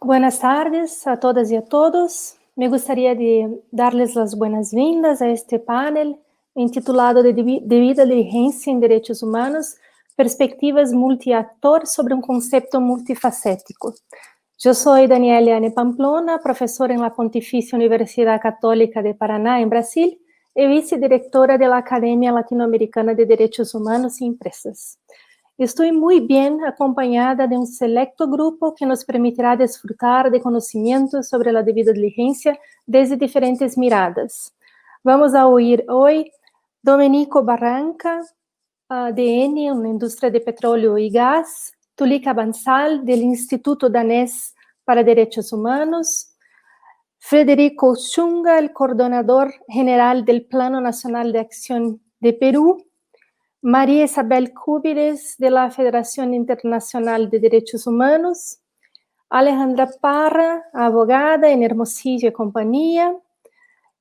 Buenas tardes a todas y a todos. Me gustaría darles las buenas-vindas a este panel intitulado de Devida Diligencia en Derechos Humanos, Perspectivas Multiactor sobre un concepto multifacético. Yo soy Daniela Ane Pamplona, profesora en la Pontificia Universidad Católica de Paraná, en Brasil, y vicedirectora de la Academia Latinoamericana de Derechos Humanos y Empresas. Estoy muy bien acompañada de un selecto grupo que nos permitirá disfrutar de conocimientos sobre la debida diligencia desde diferentes miradas. Vamos a oír hoy Domenico Barranca, de Eni, una industria de petróleo y gas, Tulica Bansal, del Instituto Danés para Derechos Humanos, Federico Chunga, el coordinador general del Plano Nacional de Acción de Perú, María Isabel Cúbires, de la Federación Internacional de Derechos Humanos, Alejandra Parra, abogada en Hermosillo y compañía,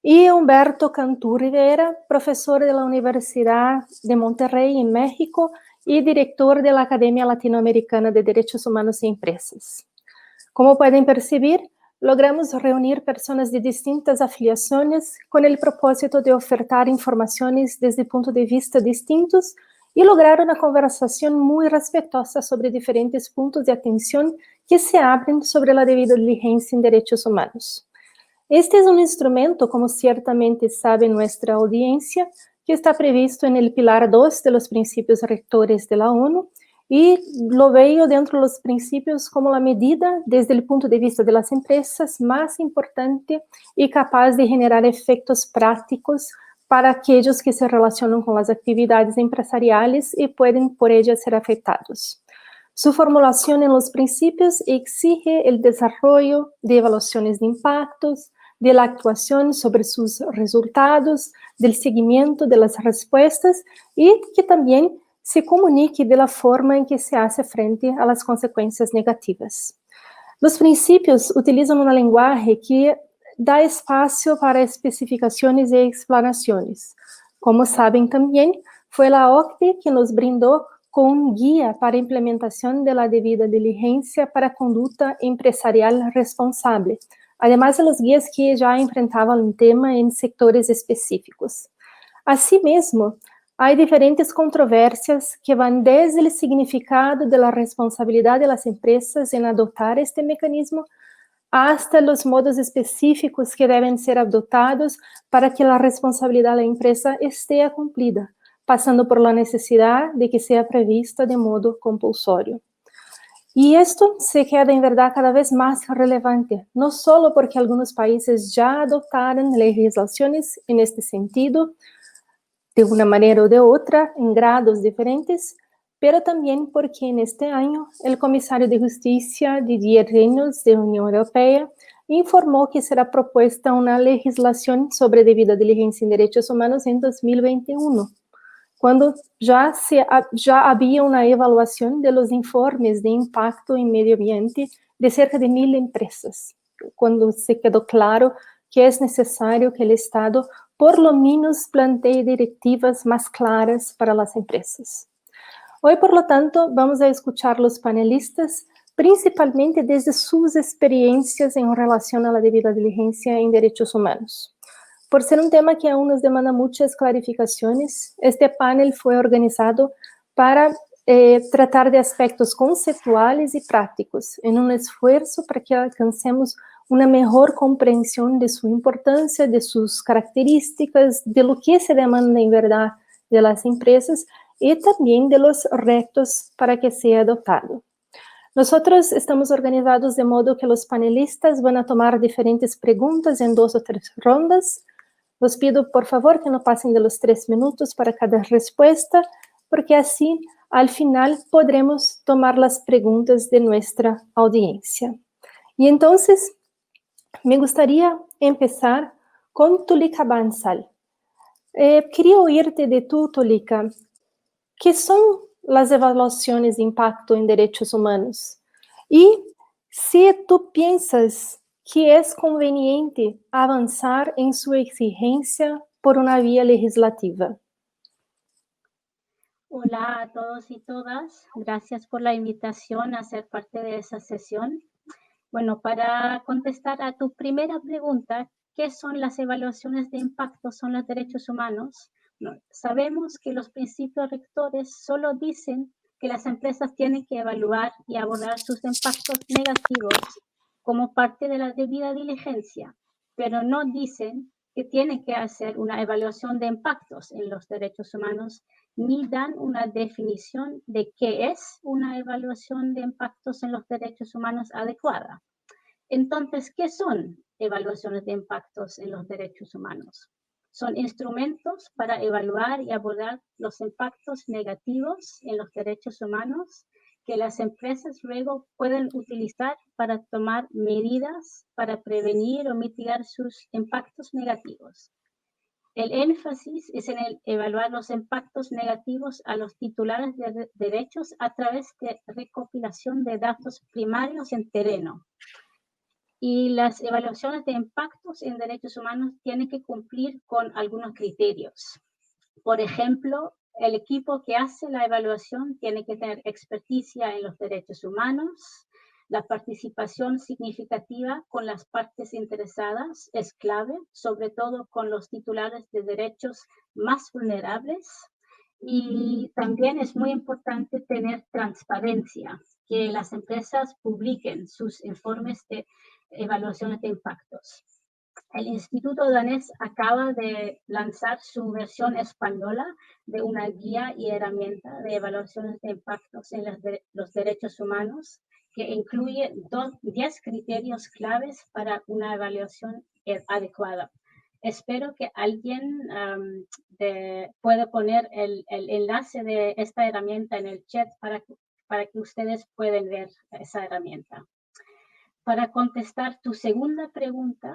y Humberto Cantú Rivera, profesor de la Universidad de Monterrey en México y director de la Academia Latinoamericana de Derechos Humanos y Empresas. Como pueden percibir, logramos reunir personas de distintas afiliaciones con el propósito de ofertar informaciones desde puntos de vista distintos y lograr una conversación muy respetuosa sobre diferentes puntos de atención que se abren sobre la debida diligencia en derechos humanos. Este es un instrumento, como ciertamente sabe nuestra audiencia, que está previsto en el Pilar 2 de los Principios Rectores de la ONU, y lo veo dentro de los principios como la medida, desde el punto de vista de las empresas, más importante y capaz de generar efectos prácticos para aquellos que se relacionan con las actividades empresariales y pueden por ellas ser afectados. Su formulación en los principios exige el desarrollo de evaluaciones de impactos, de la actuación sobre sus resultados, del seguimiento de las respuestas y que también se comunique de la forma en que se hace frente a las consecuencias negativas. Los principios utilizan un lenguaje que da espacio para especificaciones y explanaciones. Como saben también, fue la OCDE que nos brindó con un guía para implementación de la debida diligencia para conducta empresarial responsable, además de los guías que ya enfrentaban el tema en sectores específicos. Asimismo, hay diferentes controversias que van desde el significado de la responsabilidad de las empresas en adoptar este mecanismo hasta los modos específicos que deben ser adoptados para que la responsabilidad de la empresa esté cumplida, pasando por la necesidad de que sea prevista de modo compulsorio. Y esto se queda en verdad cada vez más relevante, no solo porque algunos países ya adoptaron legislaciones en este sentido, de una manera o de otra, en grados diferentes, pero también porque en este año el comisario de Justicia, Didier Reynders, de la Unión Europea, informó que será propuesta una legislación sobre debida diligencia en derechos humanos en 2021, cuando ya había una evaluación de los informes de impacto en medio ambiente de cerca de 1,000 empresas, cuando se quedó claro que es necesario que el Estado por lo menos plantee directivas más claras para las empresas. Hoy, por lo tanto, vamos a escuchar los panelistas, principalmente desde sus experiencias en relación a la debida diligencia en derechos humanos. Por ser un tema que aún nos demanda muchas clarificaciones, este panel fue organizado para tratar de aspectos conceptuales y prácticos, en un esfuerzo para que alcancemos una mejor comprensión de su importancia, de sus características, de lo que se demanda en verdad de las empresas y también de los retos para que sea adoptado. Nosotros estamos organizados de modo que los panelistas van a tomar diferentes preguntas en 2 o 3 rondas. Los pido, por favor, que no pasen de los 3 minutos para cada respuesta, porque así, al final, podremos tomar las preguntas de nuestra audiencia. Y entonces, me gustaría empezar con Tulica Bansal. Quería oírte de tú, Tulica. ¿Qué son las evaluaciones de impacto en derechos humanos? Y si tú piensas que es conveniente avanzar en su exigencia por una vía legislativa. Hola a todos y todas. Gracias por la invitación a ser parte de esa sesión. Bueno, para contestar a tu primera pregunta, ¿qué son las evaluaciones de impacto en los derechos humanos? No, sabemos que los principios rectores solo dicen que las empresas tienen que evaluar y abordar sus impactos negativos como parte de la debida diligencia, pero no dicen que tienen que hacer una evaluación de impactos en los derechos humanos, ni dan una definición de qué es una evaluación de impactos en los derechos humanos adecuada. Entonces, ¿qué son evaluaciones de impactos en los derechos humanos? Son instrumentos para evaluar y abordar los impactos negativos en los derechos humanos que las empresas luego pueden utilizar para tomar medidas para prevenir o mitigar sus impactos negativos. El énfasis es en el evaluar los impactos negativos a los titulares de derechos a través de recopilación de datos primarios en terreno. Y las evaluaciones de impactos en derechos humanos tienen que cumplir con algunos criterios. Por ejemplo, el equipo que hace la evaluación tiene que tener experticia en los derechos humanos. La participación significativa con las partes interesadas es clave, sobre todo con los titulares de derechos más vulnerables. Y también es muy importante tener transparencia, que las empresas publiquen sus informes de evaluaciones de impactos. El Instituto Danés acaba de lanzar su versión española de una guía y herramienta de evaluaciones de impactos en los derechos humanos, que incluye 10 criterios claves para una evaluación adecuada. Espero que alguien pueda poner el enlace de esta herramienta en el chat para que ustedes puedan ver esa herramienta. Para contestar tu segunda pregunta,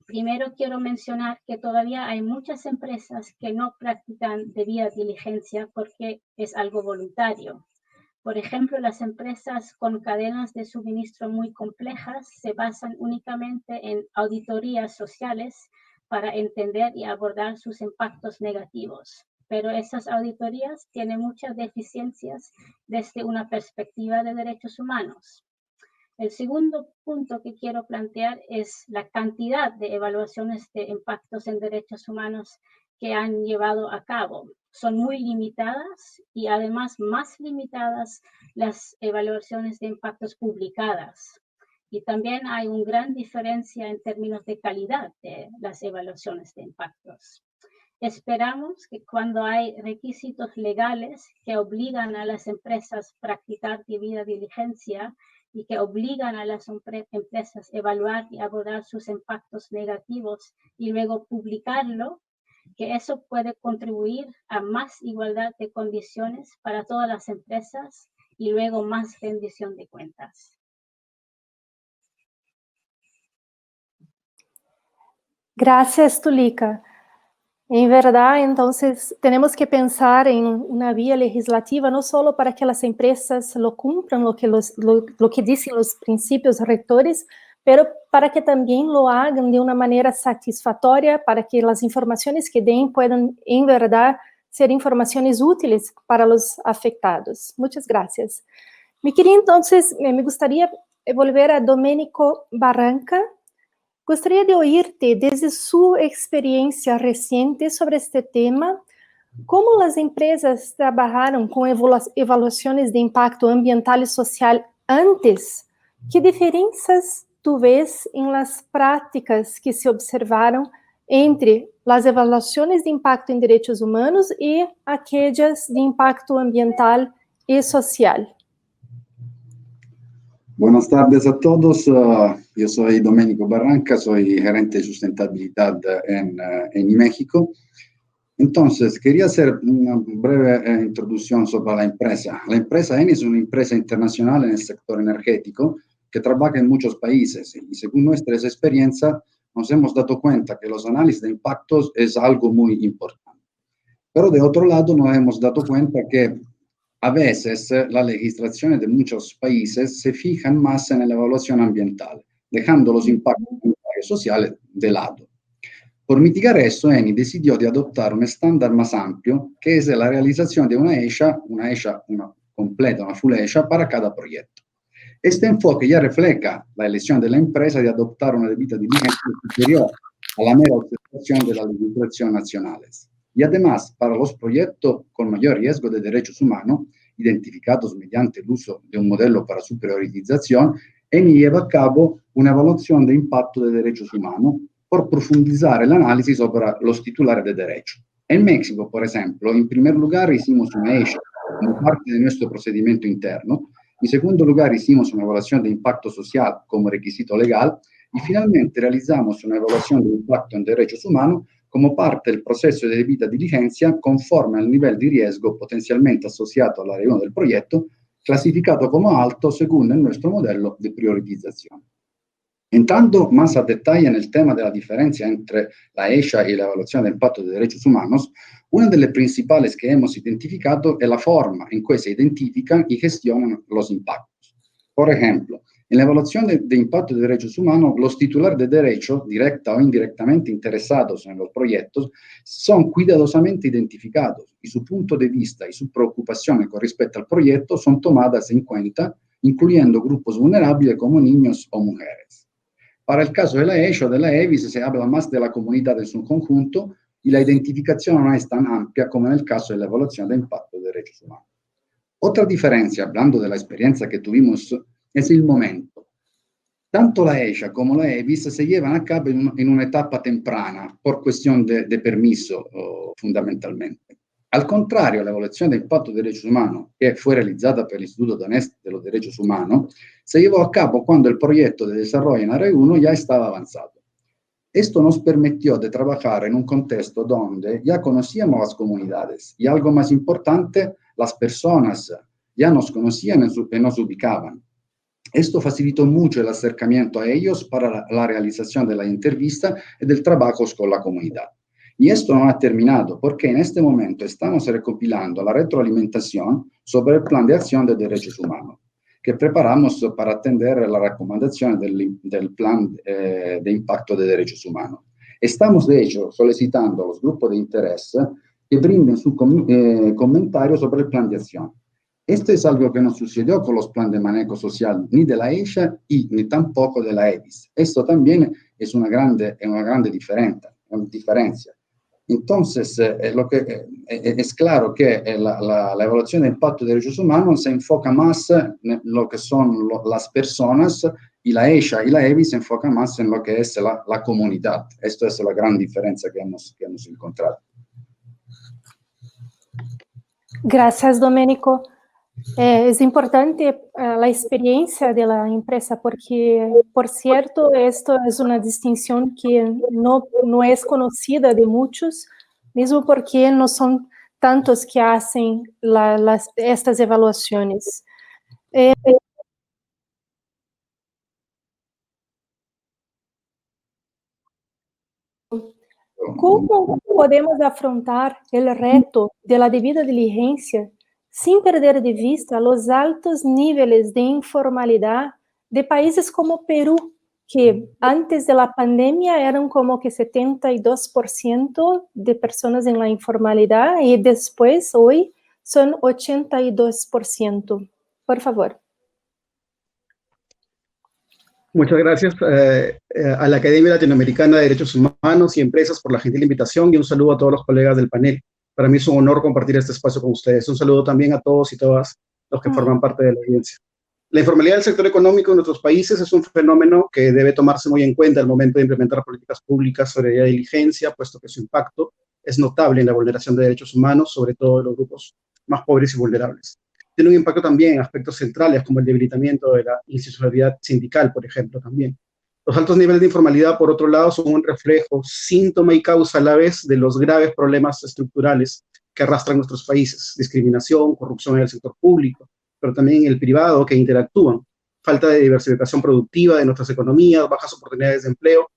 primero quiero mencionar que todavía hay muchas empresas que no practican debida diligencia porque es algo voluntario. Por ejemplo, las empresas con cadenas de suministro muy complejas se basan únicamente en auditorías sociales para entender y abordar sus impactos negativos. Pero esas auditorías tienen muchas deficiencias desde una perspectiva de derechos humanos. El segundo punto que quiero plantear es la cantidad de evaluaciones de impactos en derechos humanos que han llevado a cabo. Son muy limitadas y además más limitadas las evaluaciones de impactos publicadas. Y también hay una gran diferencia en términos de calidad de las evaluaciones de impactos. Esperamos que cuando hay requisitos legales que obligan a las empresas a practicar debida diligencia y que obligan a las empresas a evaluar y abordar sus impactos negativos y luego publicarlo, que eso puede contribuir a más igualdad de condiciones para todas las empresas y luego más rendición de cuentas. Gracias, Tulika. En verdad, entonces, tenemos que pensar en una vía legislativa no solo para que las empresas lo cumplan, lo que dicen los principios rectores, pero para que también lo hagan de una manera satisfactoria, para que las informaciones que den puedan, en verdad, ser informaciones útiles para los afectados. Muchas gracias. Me gustaría volver a Domenico Barranca. Gostaria de ouvir-te, desde sua experiência recente sobre este tema, como as empresas trabalharam com evaluações de impacto ambiental e social antes? Que diferenças tu vês em las práticas que se observaram entre as evaluações de impacto em direitos humanos e aquelas de impacto ambiental e social? Buenas tardes a todos. Yo soy Domenico Barranca, soy gerente de sustentabilidad en México. Entonces, quería hacer una breve introducción sobre la empresa. La empresa Eni es una empresa internacional en el sector energético que trabaja en muchos países y según nuestra experiencia nos hemos dado cuenta que los análisis de impactos es algo muy importante. Pero de otro lado nos hemos dado cuenta que a veces la legislación de muchos países se fijan más en la evaluación ambiental, dejando los impactos sociales de lado. Por mitigar eso, Eni decidió de adoptar un estándar más amplio, que es la realización de una completa, una full ESHA para cada proyecto. Este enfoque ya refleja la elección de la empresa de adoptar una debida diligencia superior a la mera observación de las legislaciones nacionales. Y además, para los proyectos con mayor riesgo de derechos humanos, identificados mediante el uso de un modelo para su priorización, ENI lleva a cabo una evaluación de impacto de derechos humanos por profundizar el análisis sobre los titulares de derecho. En México, por ejemplo, en primer lugar hicimos una ESHA como parte de nuestro procedimiento interno. En segundo lugar, hicimos una evaluación de impacto social como requisito legal y finalmente realizamos una evaluación de impacto en derechos humanos como parte del proceso de debida diligencia conforme al nivel de riesgo potencialmente asociado a la reunión del proyecto, clasificado como alto según nuestro modelo de priorización. Entrando más a detalle en el tema de la diferencia entre la ESHA y la evaluación de impacto de derechos humanos, una de las principales que hemos identificado es la forma en que se identifican y gestionan los impactos. Por ejemplo, en la evaluación de impacto de derechos humanos, los titulares de derecho, directa o indirectamente interesados en los proyectos, son cuidadosamente identificados y su punto de vista y su preocupación con respecto al proyecto son tomadas en cuenta, incluyendo grupos vulnerables como niños o mujeres. Para el caso de la ESHA o de la EVIS se habla más de la comunidad en su conjunto y la identificación no es tan amplia como en el caso de la evaluación de impacto de derechos humanos. Otra diferencia, hablando de la experiencia que tuvimos, es el momento. Tanto la ESHA como la EVIS se llevan a cabo en una etapa temprana por cuestión de permiso, fundamentalmente. Al contrario, la evaluación de impacto de derechos humanos, que fue realizada por el Instituto Danés de los Derechos Humanos, se llevó a cabo cuando el proyecto de desarrollo en Área 1 ya estaba avanzado. Esto nos permitió de trabajar en un contexto donde ya conocíamos las comunidades y, algo más importante, las personas ya nos conocían y nos ubicaban. Esto facilitó mucho el acercamiento a ellos para la realización de la entrevista y del trabajo con la comunidad. Y esto no ha terminado porque en este momento estamos recopilando la retroalimentación sobre el plan de acción de derechos humanos que preparamos para atender las recomendaciones del plan de impacto de derechos humanos. Estamos, de hecho, solicitando a los grupos de interés que brinden su comentario sobre el plan de acción. Esto es algo que no sucedió con los planes de manejo social ni de la ESHA y ni tampoco de la EVIS. Esto también es una grande diferencia. Entonces, es claro que la evaluación de impacto de derechos humanos se enfoca más en lo que son las personas y la ESHA y la EVIS se enfoca más en lo que es la comunidad. Esto es la gran diferencia que hemos encontrado. Gracias, Domenico. Es importante la experiencia de la empresa porque, por cierto, esto es una distinción que no es conocida de muchos, mismo porque no son tantos que hacen estas evaluaciones. ¿Cómo podemos afrontar el reto de la debida diligencia sin perder de vista los altos niveles de informalidad de países como Perú, que antes de la pandemia eran como que 72% de personas en la informalidad y después, hoy, son 82%? Por favor. Muchas gracias a la Academia Latinoamericana de Derechos Humanos y Empresas por la gentil invitación y un saludo a todos los colegas del panel. Para mí es un honor compartir este espacio con ustedes. Un saludo también a todos y todas los que forman parte de la audiencia. La informalidad del sector económico en nuestros países es un fenómeno que debe tomarse muy en cuenta al momento de implementar políticas públicas sobre la diligencia, puesto que su impacto es notable en la vulneración de derechos humanos, sobre todo de los grupos más pobres y vulnerables. Tiene un impacto también en aspectos centrales como el debilitamiento de la institucionalidad sindical, por ejemplo, también. Los altos niveles de informalidad, por otro lado, son un reflejo, síntoma y causa a la vez de los graves problemas estructurales que arrastran nuestros países: discriminación, corrupción en el sector público, pero también en el privado, que interactúan, falta de diversificación productiva de nuestras economías, bajas oportunidades de empleo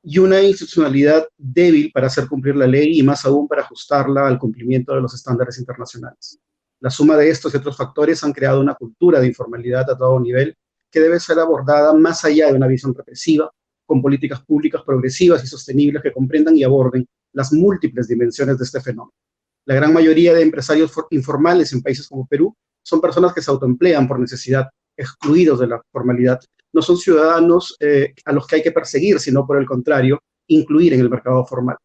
y una institucionalidad débil para hacer cumplir la ley y más aún para ajustarla al cumplimiento de los estándares internacionales. La suma de estos y otros factores han creado una cultura de informalidad a todo nivel que debe ser abordada más allá de una visión represiva, con políticas públicas progresivas y sostenibles que comprendan y aborden las múltiples dimensiones de este fenómeno. La gran mayoría de empresarios informales en países como Perú son personas que se autoemplean por necesidad excluidos de la formalidad. No son ciudadanos a los que hay que perseguir, sino por el contrario, incluir en el mercado formal.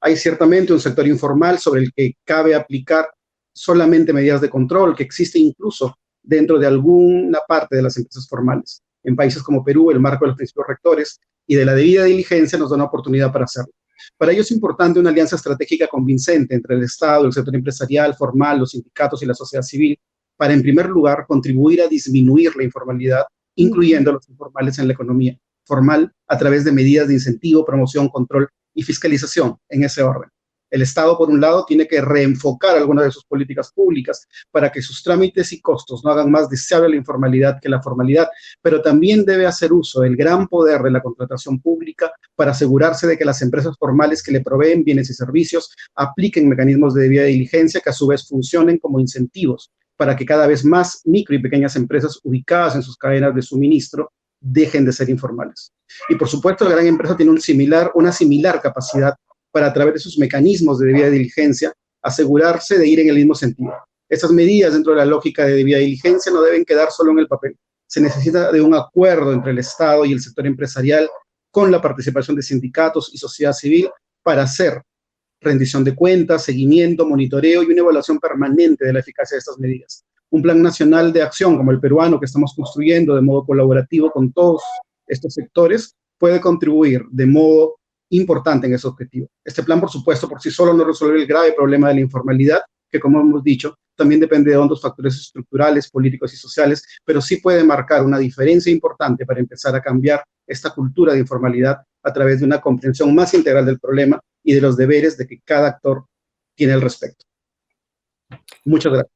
Hay ciertamente un sector informal sobre el que cabe aplicar solamente medidas de control, que existe incluso dentro de alguna parte de las empresas formales. En países como Perú, el marco de los principios rectores y de la debida diligencia nos da una oportunidad para hacerlo. Para ello es importante una alianza estratégica convincente entre el Estado, el sector empresarial, formal, los sindicatos y la sociedad civil, para, en primer lugar, contribuir a disminuir la informalidad, incluyendo a los informales en la economía formal, a través de medidas de incentivo, promoción, control y fiscalización, en ese orden. El Estado, por un lado, tiene que reenfocar algunas de sus políticas públicas para que sus trámites y costos no hagan más deseable la informalidad que la formalidad, pero también debe hacer uso del gran poder de la contratación pública para asegurarse de que las empresas formales que le proveen bienes y servicios apliquen mecanismos de debida diligencia que a su vez funcionen como incentivos para que cada vez más micro y pequeñas empresas ubicadas en sus cadenas de suministro dejen de ser informales. Y por supuesto, la gran empresa tiene una similar capacidad para, a través de sus mecanismos de debida diligencia, asegurarse de ir en el mismo sentido. Estas medidas dentro de la lógica de debida diligencia no deben quedar solo en el papel. Se necesita de un acuerdo entre el Estado y el sector empresarial con la participación de sindicatos y sociedad civil para hacer rendición de cuentas, seguimiento, monitoreo y una evaluación permanente de la eficacia de estas medidas. Un plan nacional de acción como el peruano que estamos construyendo de modo colaborativo con todos estos sectores puede contribuir de modo importante en ese objetivo. Este plan, por supuesto, por sí solo no resuelve el grave problema de la informalidad, que, como hemos dicho, también depende de otros factores estructurales, políticos y sociales, pero sí puede marcar una diferencia importante para empezar a cambiar esta cultura de informalidad a través de una comprensión más integral del problema y de los deberes de que cada actor tiene al respecto. Muchas gracias.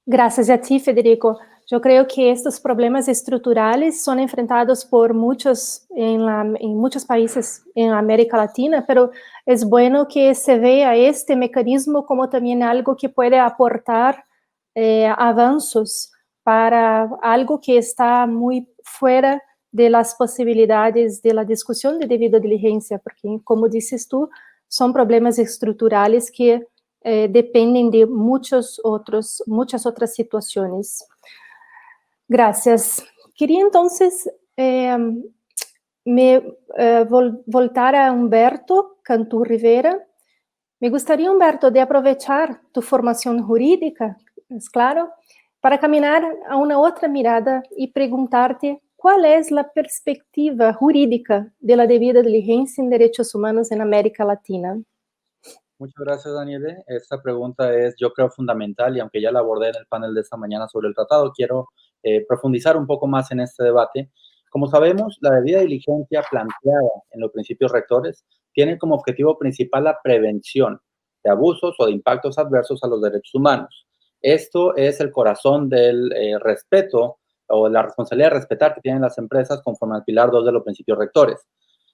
Gracias a ti, Federico. Yo creo que estos problemas estructurales son enfrentados por muchos en muchos países en América Latina, pero es bueno que se vea este mecanismo como también algo que puede aportar avanzos para algo que está muy fuera de las posibilidades de la discusión de debida diligencia, porque, como dices tú, son problemas estructurales que dependen de muchas otras situaciones. Gracias. Quería entonces voltar a Humberto Cantú Rivera. Me gustaría, Humberto, de aprovechar tu formación jurídica, es claro, para caminar a una otra mirada y preguntarte cuál es la perspectiva jurídica de la debida diligencia en derechos humanos en América Latina. Muchas gracias, Daniele. Esta pregunta es, yo creo, fundamental y aunque ya la abordé en el panel de esta mañana sobre el tratado, quiero profundizar un poco más en este debate. Como sabemos, la debida diligencia planteada en los principios rectores tiene como objetivo principal la prevención de abusos o de impactos adversos a los derechos humanos. Esto es el corazón del respeto o la responsabilidad de respetar que tienen las empresas conforme al pilar 2 de los principios rectores.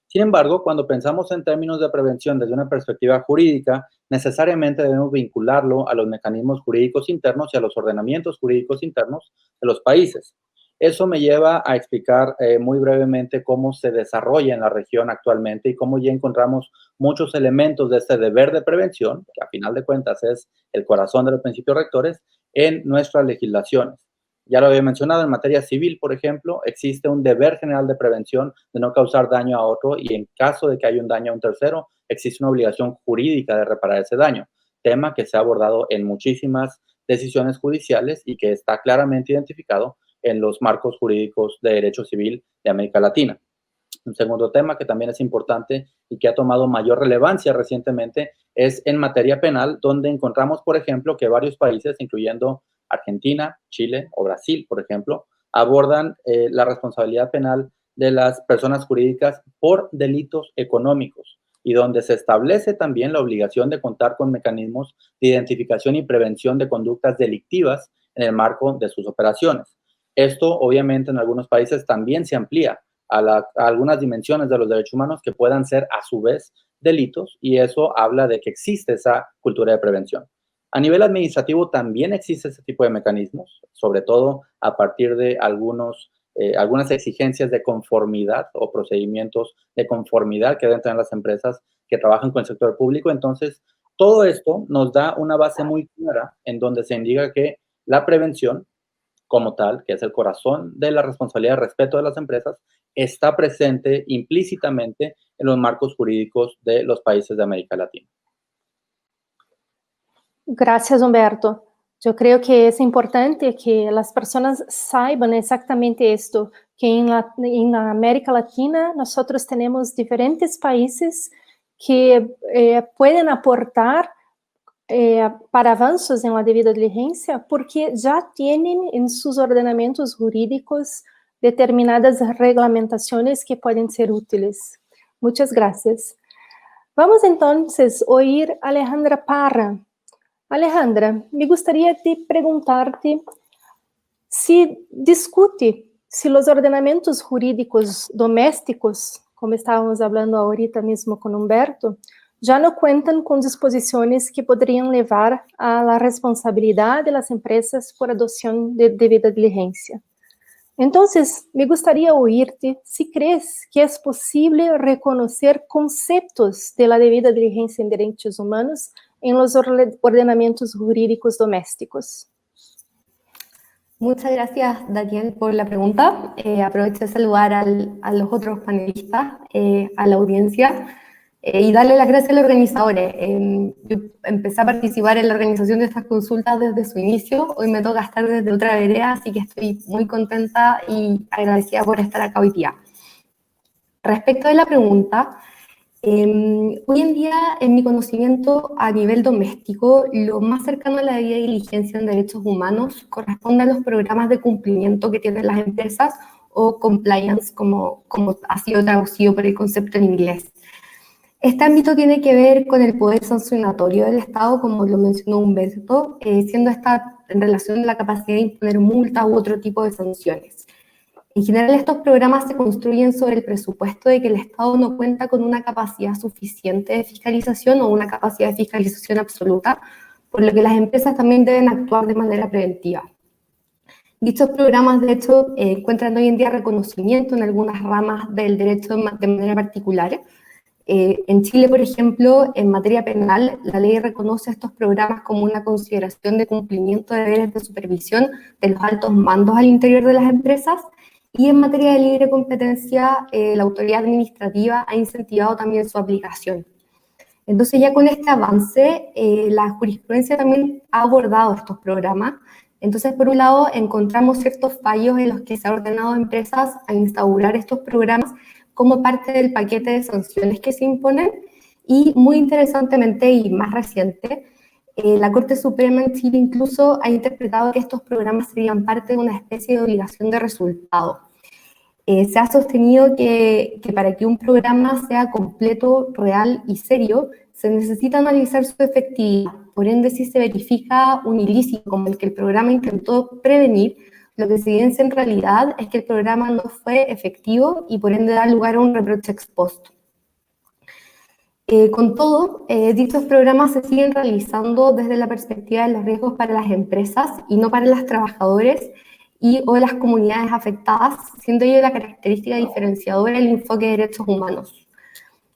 Sin embargo, cuando pensamos en términos de prevención desde una perspectiva jurídica, necesariamente debemos vincularlo a los mecanismos jurídicos internos y a los ordenamientos jurídicos internos de los países. Eso me lleva a explicar muy brevemente cómo se desarrolla en la región actualmente y cómo ya encontramos muchos elementos de este deber de prevención, que a final de cuentas es el corazón de los principios rectores, en nuestras legislaciones. Ya lo había mencionado, en materia civil, por ejemplo, existe un deber general de prevención de no causar daño a otro y en caso de que haya un daño a un tercero, existe una obligación jurídica de reparar ese daño, tema que se ha abordado en muchísimas decisiones judiciales y que está claramente identificado en los marcos jurídicos de derecho civil de América Latina. Un segundo tema que también es importante y que ha tomado mayor relevancia recientemente es en materia penal, donde encontramos, por ejemplo, que varios países, incluyendo Argentina, Chile o Brasil, por ejemplo, abordan la responsabilidad penal de las personas jurídicas por delitos económicos y donde se establece también la obligación de contar con mecanismos de identificación y prevención de conductas delictivas en el marco de sus operaciones. Esto, obviamente, en algunos países también se amplía a algunas dimensiones de los derechos humanos que puedan ser, a su vez, delitos, y eso habla de que existe esa cultura de prevención. A nivel administrativo también existe ese tipo de mecanismos, sobre todo a partir de algunas exigencias de conformidad o procedimientos de conformidad que deben tener las empresas que trabajan con el sector público. Entonces, todo esto nos da una base muy clara en donde se indica que la prevención como tal, que es el corazón de la responsabilidad de respeto de las empresas, está presente implícitamente en los marcos jurídicos de los países de América Latina. Gracias, Humberto. Yo creo que es importante que las personas saiban exactamente esto, que en la América Latina nosotros tenemos diferentes países que pueden aportar para avanços en la debida diligencia porque ya tienen en sus ordenamientos jurídicos determinadas reglamentaciones que pueden ser útiles. Muchas gracias. Vamos entonces a oír a Alejandra Parra. Alejandra, me gustaría preguntarte si discute si los ordenamientos jurídicos domésticos, como estábamos hablando ahorita mismo con Humberto, ya no cuentan con disposiciones que podrían llevar a la responsabilidad de las empresas por adopción de debida diligencia. Entonces, me gustaría oírte si crees que es posible reconocer conceptos de la debida diligencia en derechos humanos en los ordenamientos jurídicos domésticos. Muchas gracias, Daniel, por la pregunta. Aprovecho de saludar a los otros panelistas, a la audiencia, y darle las gracias a los organizadores. Yo empecé a participar en la organización de estas consultas desde su inicio. Hoy me toca estar desde otra vereda, así que estoy muy contenta y agradecida por estar acá hoy día. Respecto de la pregunta, hoy en día, en mi conocimiento a nivel doméstico, lo más cercano a la debida diligencia en derechos humanos corresponde a los programas de cumplimiento que tienen las empresas o compliance, como ha sido traducido por el concepto en inglés. Este ámbito tiene que ver con el poder sancionatorio del Estado, como lo mencionó Humberto, siendo esta en relación a la capacidad de imponer multas u otro tipo de sanciones. En general, estos programas se construyen sobre el presupuesto de que el Estado no cuenta con una capacidad suficiente de fiscalización o una capacidad de fiscalización absoluta, por lo que las empresas también deben actuar de manera preventiva. Dichos programas, de hecho, encuentran hoy en día reconocimiento en algunas ramas del derecho de manera particular. En Chile, por ejemplo, en materia penal, la ley reconoce estos programas como una consideración de cumplimiento de deberes de supervisión de los altos mandos al interior de las empresas, y en materia de libre competencia, la autoridad administrativa ha incentivado también su aplicación. Entonces, ya con este avance, la jurisprudencia también ha abordado estos programas. Entonces, por un lado, encontramos ciertos fallos en los que se ha ordenado a empresas a instaurar estos programas como parte del paquete de sanciones que se imponen, y muy interesantemente y más reciente, la Corte Suprema en Chile incluso ha interpretado que estos programas serían parte de una especie de obligación de resultado. Se ha sostenido que para que un programa sea completo, real y serio, se necesita analizar su efectividad. Por ende, si se verifica un ilícito como el que el programa intentó prevenir, lo que se evidencia en realidad es que el programa no fue efectivo y por ende da lugar a un reproche ex post. Con todo, dichos programas se siguen realizando desde la perspectiva de los riesgos para las empresas y no para los trabajadores o las comunidades afectadas, siendo ello la característica diferenciadora del enfoque de derechos humanos.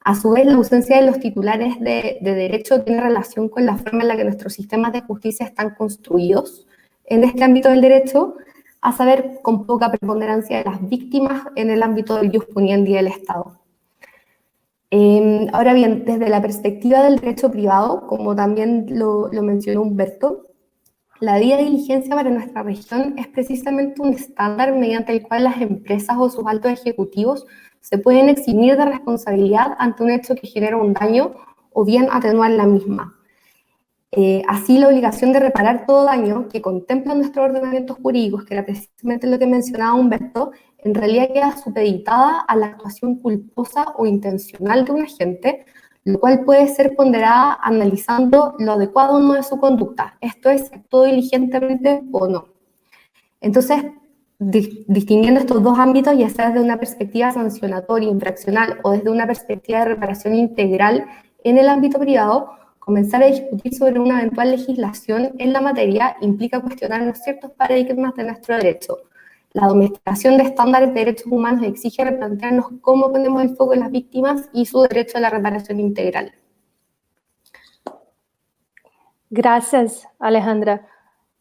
A su vez, la ausencia de los titulares de derecho tiene relación con la forma en la que nuestros sistemas de justicia están construidos en este ámbito del derecho, a saber, con poca preponderancia de las víctimas en el ámbito del jus puniendi del Estado. Ahora bien, desde la perspectiva del derecho privado, como también lo mencionó Humberto, la debida diligencia para nuestra región es precisamente un estándar mediante el cual las empresas o sus altos ejecutivos se pueden eximir de responsabilidad ante un hecho que genera un daño o bien atenuar la misma. Así, la obligación de reparar todo daño que contemplan nuestros ordenamientos jurídicos, que era precisamente lo que mencionaba Humberto, en realidad queda supeditada a la actuación culposa o intencional de un agente, lo cual puede ser ponderada analizando lo adecuado o no de su conducta, esto es, si actuó diligentemente o no. Entonces, distinguiendo estos dos ámbitos, ya sea desde una perspectiva sancionatoria, infraccional, o desde una perspectiva de reparación integral en el ámbito privado, comenzar a discutir sobre una eventual legislación en la materia implica cuestionar los ciertos paradigmas de nuestro derecho. La domesticación de estándares de derechos humanos exige replantearnos cómo ponemos el foco en las víctimas y su derecho a la reparación integral. Gracias, Alejandra.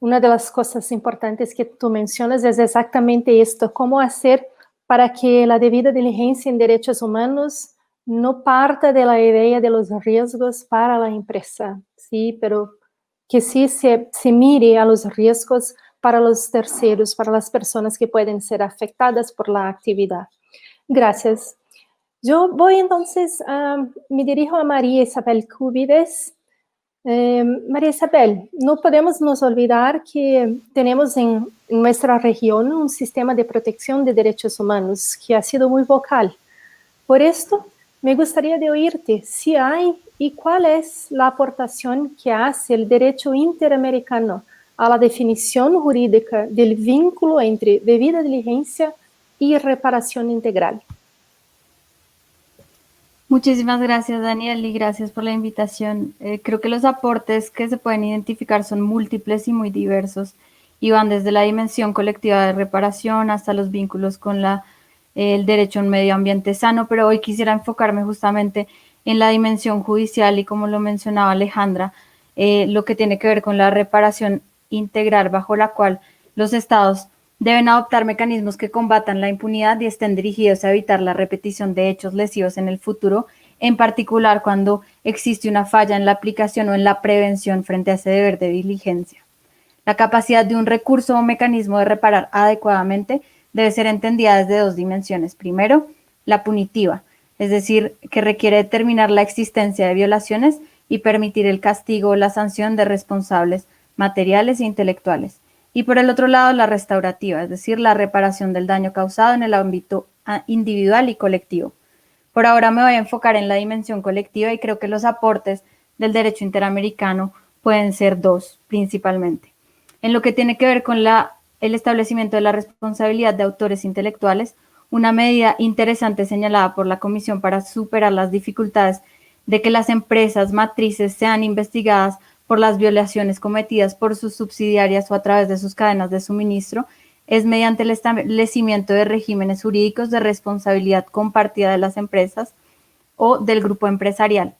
una de las cosas importantes que tú mencionas es exactamente esto, cómo hacer para que la debida diligencia en derechos humanos no parta de la idea de los riesgos para la empresa, ¿sí? Pero que sí se mire a los riesgos para los terceros, para las personas que pueden ser afectadas por la actividad. Gracias. Yo voy entonces, me dirijo a María Isabel Cúbides. María Isabel, no podemos nos olvidar que tenemos en nuestra región un sistema de protección de derechos humanos que ha sido muy vocal. Por esto, me gustaría de oírte si hay y cuál es la aportación que hace el derecho interamericano a la definición jurídica del vínculo entre debida diligencia y reparación integral. Muchísimas gracias, Daniel, y gracias por la invitación. Creo que los aportes que se pueden identificar son múltiples y muy diversos y van desde la dimensión colectiva de reparación hasta los vínculos con el derecho a un medio ambiente sano, pero hoy quisiera enfocarme justamente en la dimensión judicial y, como lo mencionaba Alejandra, lo que tiene que ver con la reparación integral, bajo la cual los estados deben adoptar mecanismos que combatan la impunidad y estén dirigidos a evitar la repetición de hechos lesivos en el futuro, en particular cuando existe una falla en la aplicación o en la prevención frente a ese deber de diligencia. La capacidad de un recurso o mecanismo de reparar adecuadamente debe ser entendida desde dos dimensiones. Primero, la punitiva, es decir, que requiere determinar la existencia de violaciones y permitir el castigo o la sanción de responsables materiales e intelectuales. Y por el otro lado, la restaurativa, es decir, la reparación del daño causado en el ámbito individual y colectivo. Por ahora me voy a enfocar en la dimensión colectiva y creo que los aportes del derecho interamericano pueden ser dos, principalmente. En lo que tiene que ver con el establecimiento de la responsabilidad de autores intelectuales, una medida interesante señalada por la Comisión para superar las dificultades de que las empresas matrices sean investigadas por las violaciones cometidas por sus subsidiarias o a través de sus cadenas de suministro, es mediante el establecimiento de regímenes jurídicos de responsabilidad compartida de las empresas o del grupo empresarial.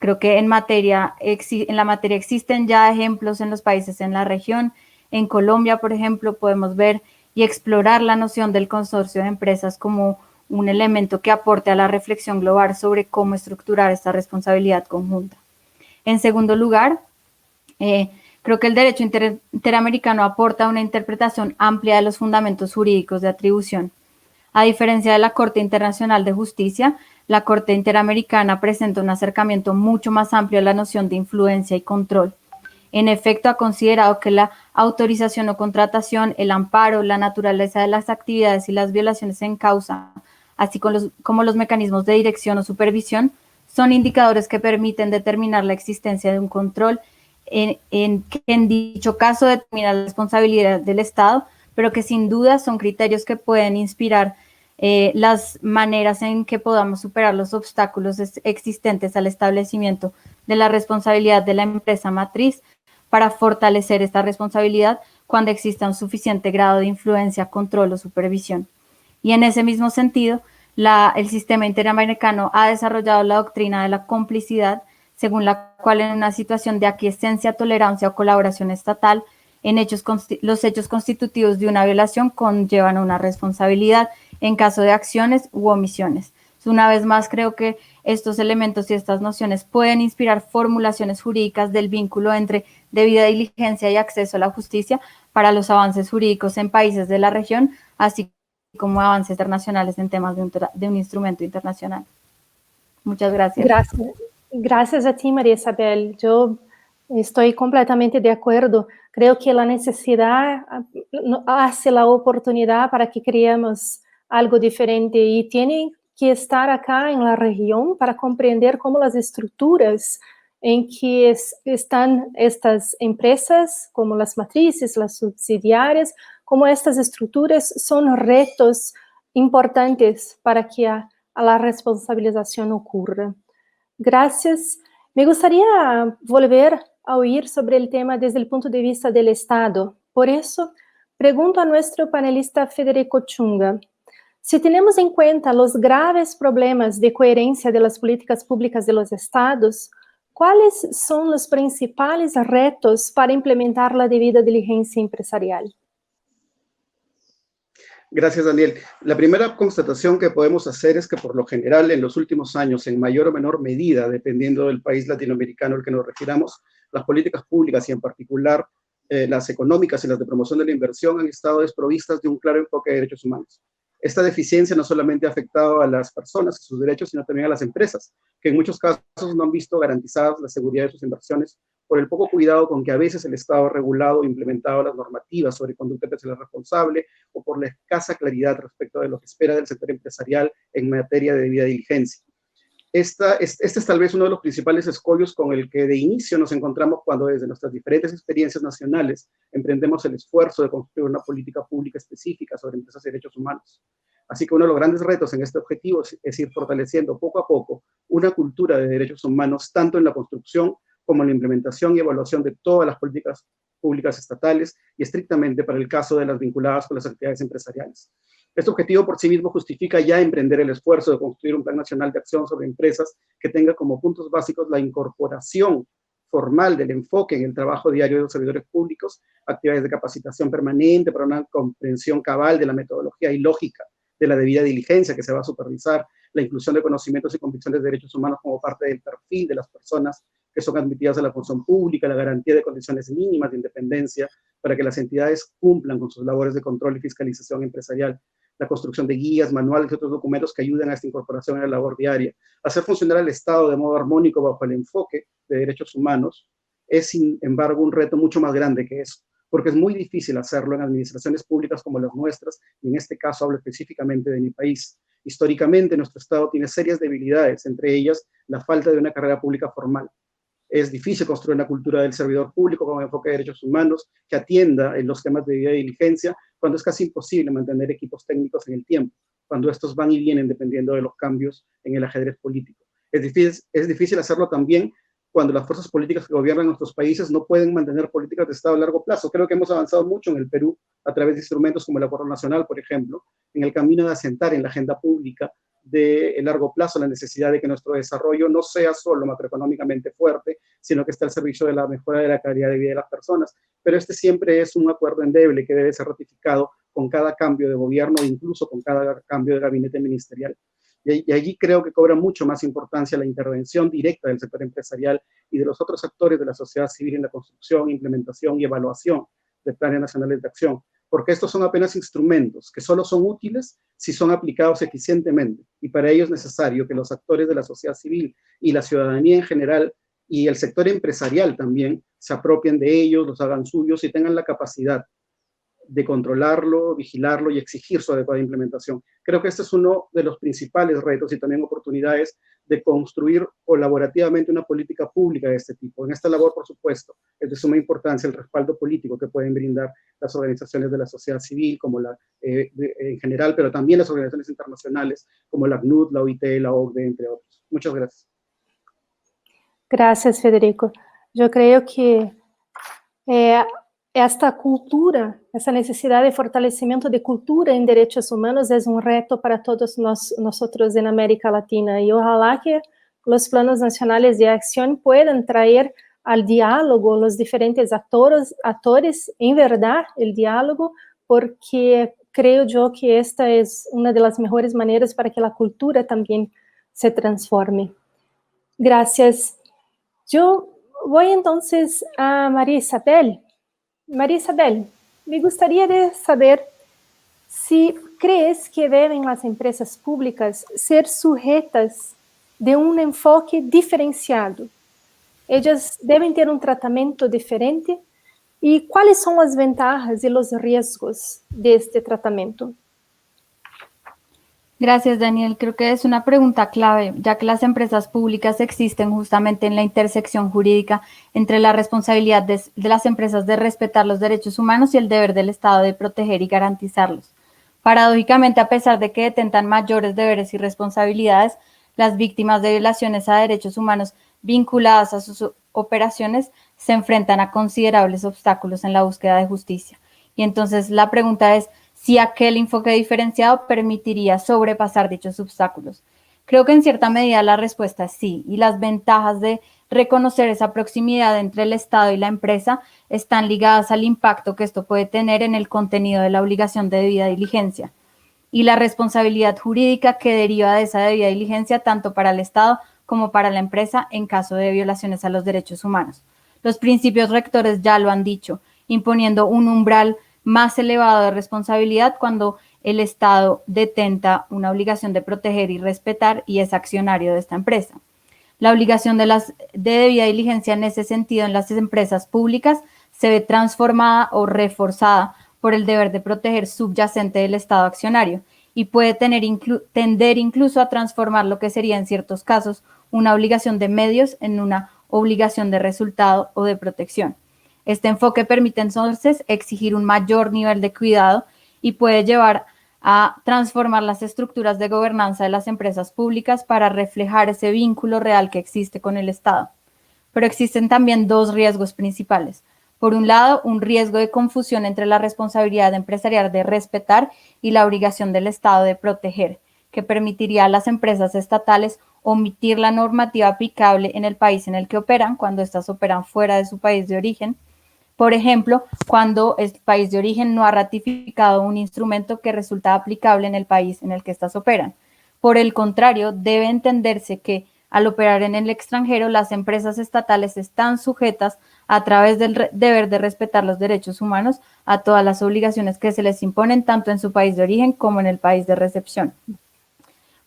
Creo que en la materia existen ya ejemplos en los países en la región. En Colombia, por ejemplo, podemos ver y explorar la noción del consorcio de empresas como un elemento que aporte a la reflexión global sobre cómo estructurar esta responsabilidad conjunta. En segundo lugar, creo que el derecho interamericano aporta una interpretación amplia de los fundamentos jurídicos de atribución. A diferencia de la Corte Internacional de Justicia, la Corte Interamericana presenta un acercamiento mucho más amplio a la noción de influencia y control. En efecto, ha considerado que la autorización o contratación, el amparo, la naturaleza de las actividades y las violaciones en causa, así como los mecanismos de dirección o supervisión, son indicadores que permiten determinar la existencia de un control que en dicho caso determina la responsabilidad del Estado, pero que sin duda son criterios que pueden inspirar las maneras en que podamos superar los obstáculos existentes al establecimiento de la responsabilidad de la empresa matriz para fortalecer esta responsabilidad cuando exista un suficiente grado de influencia, control o supervisión. Y en ese mismo sentido, el sistema interamericano ha desarrollado la doctrina de la complicidad, según la cual en una situación de aquiescencia, tolerancia o colaboración estatal, los hechos constitutivos de una violación conllevan una responsabilidad en caso de acciones u omisiones. Una vez más, creo que estos elementos y estas nociones pueden inspirar formulaciones jurídicas del vínculo entre debida diligencia y acceso a la justicia para los avances jurídicos en países de la región, así como avances internacionales en temas de un instrumento internacional. Muchas gracias. Gracias a ti, María Isabel. Yo estoy completamente de acuerdo. Creo que la necesidad hace la oportunidad para que creemos algo diferente y tiene que estar acá en la región para comprender cómo las estructuras en que están estas empresas, como las matrices, las subsidiarias, como estas estructuras son retos importantes para que la responsabilización ocurra. Gracias. Me gustaría volver a oír sobre el tema desde el punto de vista del Estado. Por eso, pregunto a nuestro panelista Federico Chunga, si tenemos en cuenta los graves problemas de coherencia de las políticas públicas de los estados, ¿cuáles son los principales retos para implementar la debida diligencia empresarial? Gracias, Daniel. La primera constatación que podemos hacer es que por lo general en los últimos años, en mayor o menor medida, dependiendo del país latinoamericano al que nos refiramos, las políticas públicas y en particular las económicas y las de promoción de la inversión han estado desprovistas de un claro enfoque de derechos humanos. Esta deficiencia no solamente ha afectado a las personas y sus derechos, sino también a las empresas, que en muchos casos no han visto garantizadas la seguridad de sus inversiones por el poco cuidado con que a veces el Estado ha regulado o implementado las normativas sobre conducta empresarial responsable o por la escasa claridad respecto de lo que espera del sector empresarial en materia de debida diligencia. Este es tal vez uno de los principales escollos con el que de inicio nos encontramos cuando desde nuestras diferentes experiencias nacionales emprendemos el esfuerzo de construir una política pública específica sobre empresas y derechos humanos. Así que uno de los grandes retos en este objetivo es ir fortaleciendo poco a poco una cultura de derechos humanos, tanto en la construcción como en la implementación y evaluación de todas las políticas públicas estatales y estrictamente para el caso de las vinculadas con las actividades empresariales. Este objetivo por sí mismo justifica ya emprender el esfuerzo de construir un plan nacional de acción sobre empresas que tenga como puntos básicos la incorporación formal del enfoque en el trabajo diario de los servidores públicos, actividades de capacitación permanente para una comprensión cabal de la metodología y lógica de la debida diligencia que se va a supervisar, la inclusión de conocimientos y convicciones de derechos humanos como parte del perfil de las personas que son admitidas a la función pública, la garantía de condiciones mínimas de independencia para que las entidades cumplan con sus labores de control y fiscalización empresarial, la construcción de guías, manuales y otros documentos que ayuden a esta incorporación en la labor diaria. Hacer funcionar al Estado de modo armónico bajo el enfoque de derechos humanos es, sin embargo, un reto mucho más grande que eso, porque es muy difícil hacerlo en administraciones públicas como las nuestras, y en este caso hablo específicamente de mi país. Históricamente, nuestro Estado tiene serias debilidades, entre ellas la falta de una carrera pública formal. Es difícil construir una cultura del servidor público con enfoque de derechos humanos que atienda en los temas de debida diligencia, cuando es casi imposible mantener equipos técnicos en el tiempo, cuando estos van y vienen dependiendo de los cambios en el ajedrez político. Es difícil hacerlo también cuando las fuerzas políticas que gobiernan nuestros países no pueden mantener políticas de Estado a largo plazo. Creo que hemos avanzado mucho en el Perú a través de instrumentos como el Acuerdo Nacional, por ejemplo, en el camino de asentar en la agenda pública de largo plazo la necesidad de que nuestro desarrollo no sea solo macroeconómicamente fuerte, sino que esté al servicio de la mejora de la calidad de vida de las personas. Pero este siempre es un acuerdo endeble que debe ser ratificado con cada cambio de gobierno e incluso con cada cambio de gabinete ministerial. Y allí creo que cobra mucho más importancia la intervención directa del sector empresarial y de los otros actores de la sociedad civil en la construcción, implementación y evaluación de planes nacionales de acción, porque estos son apenas instrumentos que solo son útiles si son aplicados eficientemente, y para ello es necesario que los actores de la sociedad civil y la ciudadanía en general y el sector empresarial también se apropien de ellos, los hagan suyos y tengan la capacidad de controlarlo, vigilarlo y exigir su adecuada implementación. Creo que este es uno de los principales retos y también oportunidades de construir colaborativamente una política pública de este tipo. En esta labor, por supuesto, es de suma importancia el respaldo político que pueden brindar las organizaciones de la sociedad civil, como en general, pero también las organizaciones internacionales, como la ACNUD, la OIT, la OCDE, entre otros. Muchas gracias. Gracias, Federico. Yo creo que esta cultura, essa necessidade de fortalecimento de cultura em direitos humanos é um reto para todos nosotros en América Latina y ojalá que los planos nacionales de acción puedan traer al diálogo los diferentes actores en verdad el diálogo, porque creo yo que esta es una de las mejores maneras para que la cultura también se transforme. Gracias. Yo voy entonces a María Isabel. María Isabel, me gustaría de saber si crees que deben las empresas públicas ser sujetas de un enfoque diferenciado. Ellas deben ter un tratamiento diferente. ¿Y cuáles son las ventajas y los riesgos de este tratamiento? Gracias, Daniel. Creo que es una pregunta clave, ya que las empresas públicas existen justamente en la intersección jurídica entre la responsabilidad de las empresas de respetar los derechos humanos y el deber del Estado de proteger y garantizarlos. Paradójicamente, a pesar de que detentan mayores deberes y responsabilidades, las víctimas de violaciones a derechos humanos vinculadas a sus operaciones se enfrentan a considerables obstáculos en la búsqueda de justicia. Y entonces la pregunta es, si aquel enfoque diferenciado permitiría sobrepasar dichos obstáculos. Creo que en cierta medida la respuesta es sí, y las ventajas de reconocer esa proximidad entre el Estado y la empresa están ligadas al impacto que esto puede tener en el contenido de la obligación de debida diligencia y la responsabilidad jurídica que deriva de esa debida diligencia tanto para el Estado como para la empresa en caso de violaciones a los derechos humanos. Los principios rectores ya lo han dicho, imponiendo un umbral más elevado de responsabilidad cuando el Estado detenta una obligación de proteger y respetar y es accionario de esta empresa. La obligación de debida diligencia en ese sentido en las empresas públicas se ve transformada o reforzada por el deber de proteger subyacente del Estado accionario y puede tender incluso a transformar lo que sería en ciertos casos una obligación de medios en una obligación de resultado o de protección. Este enfoque permite entonces exigir un mayor nivel de cuidado y puede llevar a transformar las estructuras de gobernanza de las empresas públicas para reflejar ese vínculo real que existe con el Estado. Pero existen también dos riesgos principales. Por un lado, un riesgo de confusión entre la responsabilidad empresarial de respetar y la obligación del Estado de proteger, que permitiría a las empresas estatales omitir la normativa aplicable en el país en el que operan, cuando éstas operan fuera de su país de origen. Por ejemplo, cuando el país de origen no ha ratificado un instrumento que resulta aplicable en el país en el que éstas operan. Por el contrario, debe entenderse que al operar en el extranjero, las empresas estatales están sujetas a través del deber de respetar los derechos humanos a todas las obligaciones que se les imponen tanto en su país de origen como en el país de recepción.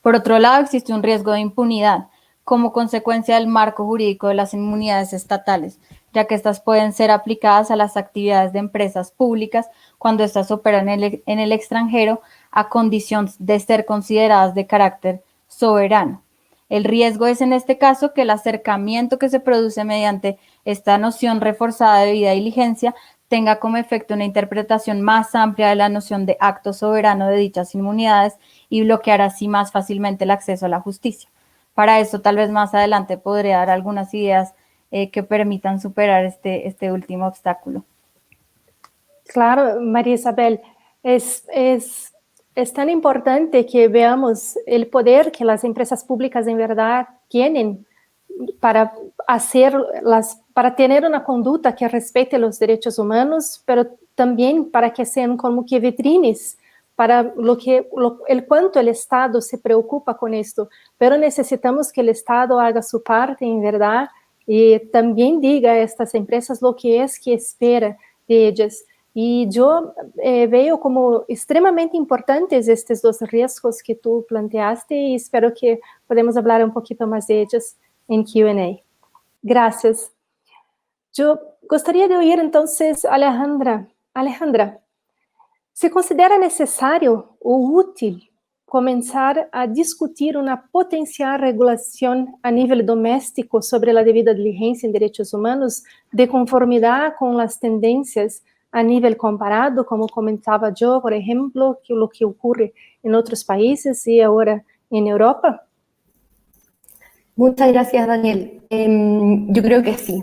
Por otro lado, existe un riesgo de impunidad como consecuencia del marco jurídico de las inmunidades estatales, ya que estas pueden ser aplicadas a las actividades de empresas públicas cuando éstas operan en el extranjero a condición de ser consideradas de carácter soberano. El riesgo es en este caso que el acercamiento que se produce mediante esta noción reforzada de debida diligencia tenga como efecto una interpretación más amplia de la noción de acto soberano de dichas inmunidades y bloquear así más fácilmente el acceso a la justicia. Para eso, tal vez más adelante podré dar algunas ideas que permitan superar este último obstáculo. Claro, María Isabel, es tan importante que veamos el poder que las empresas públicas en verdad tienen para tener una conducta que respete los derechos humanos, pero también para que sean como que vitrines para el cuánto el Estado se preocupa con esto. Pero necesitamos que el Estado haga su parte en verdad y también diga a estas empresas lo que es que espera de ellas. Y yo veo como extremadamente importantes estos dos riesgos que tú planteaste y espero que podamos hablar un poquito más de ellos en Q&A. Gracias. Yo gostaria de oír entonces a Alejandra. Alejandra, ¿se considera necesario o útil comenzar a discutir una potencial regulación a nivel doméstico sobre la debida diligencia en derechos humanos de conformidad con las tendencias a nivel comparado, como comentaba yo, por ejemplo, que lo que ocurre en otros países y ahora en Europa? Muchas gracias, Daniel. Yo creo que sí.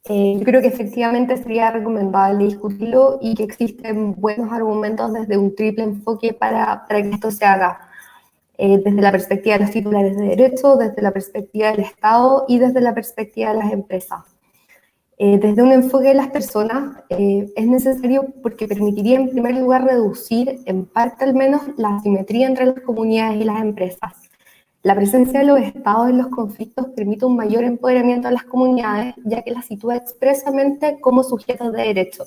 Yo creo que efectivamente sería recomendable discutirlo y que existen buenos argumentos desde un triple enfoque para que esto se haga. Desde la perspectiva de los titulares de derecho, desde la perspectiva del Estado y desde la perspectiva de las empresas. Desde un enfoque de las personas es necesario porque permitiría en primer lugar reducir, en parte al menos, la asimetría entre las comunidades y las empresas. La presencia de los estados en los conflictos permite un mayor empoderamiento de las comunidades, ya que las sitúa expresamente como sujetos de derecho.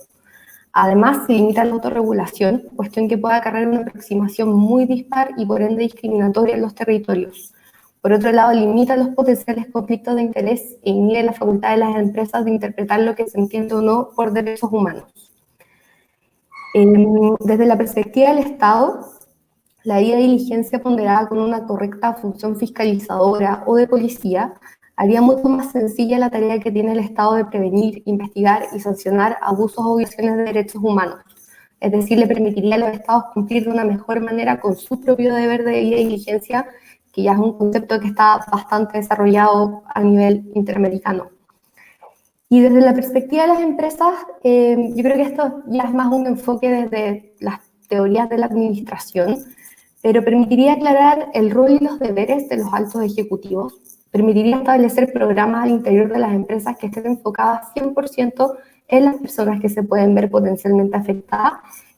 Además, se limita la autorregulación, cuestión que puede acarrear una aproximación muy dispar y por ende discriminatoria en los territorios. Por otro lado, limita los potenciales conflictos de interés e inhibe la facultad de las empresas de interpretar lo que se entiende o no por derechos humanos. Desde la perspectiva del Estado, la debida diligencia ponderada con una correcta función fiscalizadora o de policía haría mucho más sencilla la tarea que tiene el Estado de prevenir, investigar y sancionar abusos o violaciones de derechos humanos. Es decir, le permitiría a los Estados cumplir de una mejor manera con su propio deber de debida diligencia, que ya es un concepto que está bastante desarrollado a nivel interamericano. Y desde la perspectiva de las empresas, yo creo que esto ya es más un enfoque desde las teorías de la administración, pero permitiría aclarar el rol y los deberes de los altos ejecutivos, permitiría establecer programas al interior de las empresas que estén enfocadas 100% en las personas que se pueden ver potencialmente afectadas.